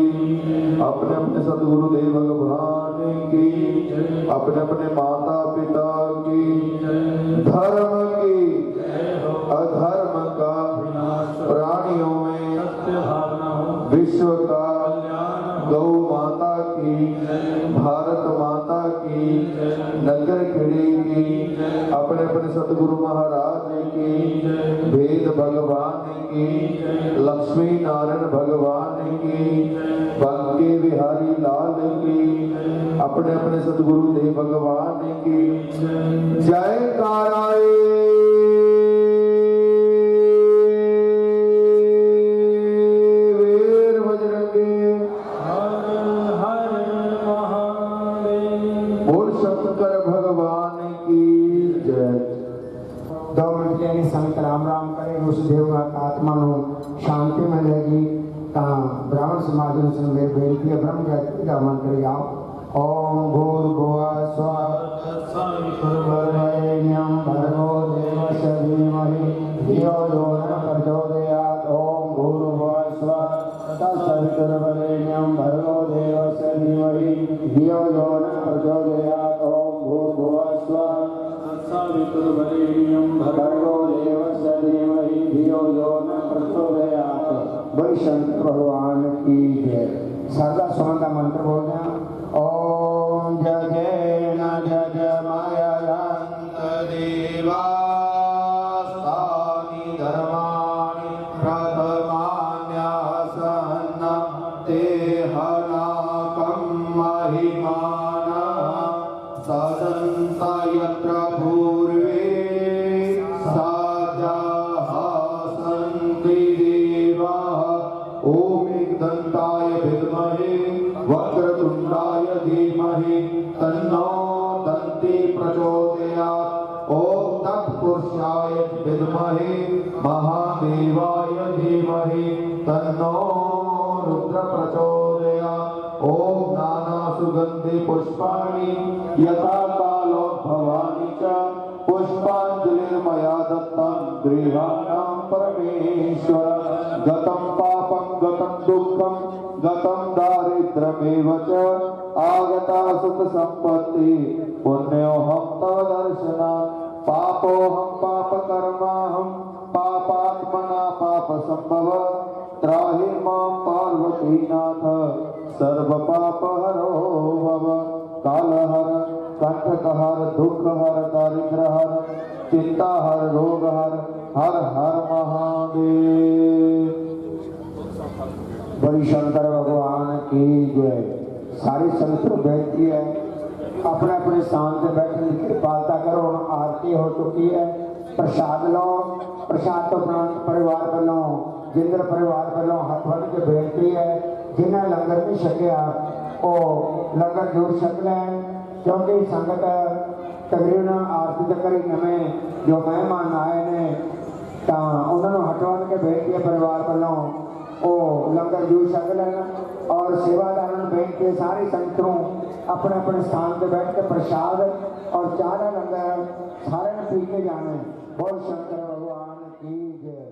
S2: अपने अपने सदगुरुदेव भगवान की, अपने अपने माता पिता की, धर्म की, अधर्म का, प्राणियों में विश्व का, गौ माता की, भारत माता की, नगर खेड़ी की, अपने अपने सतगुरु महाराज की, वेद भगवान की, लक्ष्मी नारायण भगवान की, बंके बिहारी लाल की, अपने अपने सतगुरु देव भगवान की जयकाराए। वीर बजरंगी हर महादेव, बोल शंकर भगवान की जय।
S3: 2 मिनट के लिए संत राम राम करे, उस देव आत्मा नु शांति मिलेगी। ब्राह्मण समाज ने मेरे बेनती है, ब्रह्म गायत्री का मंत्र गाओ। ओम भूर्भुवः स्वः तत्सवितुर्वरेण्यं भर्गो देवस्य धीमहि धियो यो न प्रचोदयात्। ओम भूर्भुवः स्वः तत्सवितुर्वरेण्यं भर्गो देवस्य धीमहि धियो यो न प्रचोदयात्। ओम भूर्भुवः स्वः तत्सवितुर्वरेण्यं भर्गो देवस्य धीमहि धियो यो न प्रचोदयात्। वही शंकर भगवान की जय। सरदा सुमन का मंत्र बोलते हैं। ओम जगेन जगमयंत देवा स्थानि धर्माणि प्रथम
S6: ओम एकदंताय विद्महे वक्रतुंडाय धीमहि तन्नो दन्ती प्रचोदयात्। ओम तत्पुरुषाय विद्महे महादेवाय धीमहि तन्नो रुद्र प्रचोदयात्। ओम नाना सुगंधि पुष्पाणि यथा कालोद्भवानि च पुष्पांजलिर्मया दत्तं गृहाणां परमेश्वर। गतं पापं गतं दुःखं गतं दारिद्र्यमेव च आगता सुख संपत्ति पुण्योऽहं तव दर्शनात्। पापोऽहं पापकर्माहं पापात्मना पापसंभव त्राहि मां पार्वतीनाथ सर्वपापहरो भव। कालहर कंठकहर दुःखहर दारिद्र्यहर चिंताहर रोगहर हर हर महादेव।
S3: बड़ी शंकर भगवान की जय। सारी संगत को बेनती है अपने अपने स्थान से बैठने की कृपालता करो। आरती हो चुकी है, प्रसाद लो। प्रसाद तो प्रांत परिवार वालों जिंदर परिवार वालों हाथ बन के बेनती है जिन्हें लंगर नहीं छकिया वो लंगर जरूर छक लें, क्योंकि संगत तकरीबन आरती तक नवे जो मेहमान आए ने तो उन्होंने हटवन के बेनती है परिवार वालों वो लंगर जरूर छक लेना। और सेवादार बेनती है सारी संगतों अपने अपने स्थान पर बैठ के प्रसाद और चारा लंगर सारे पी के जाने। बोल शंकर भगवान की जय।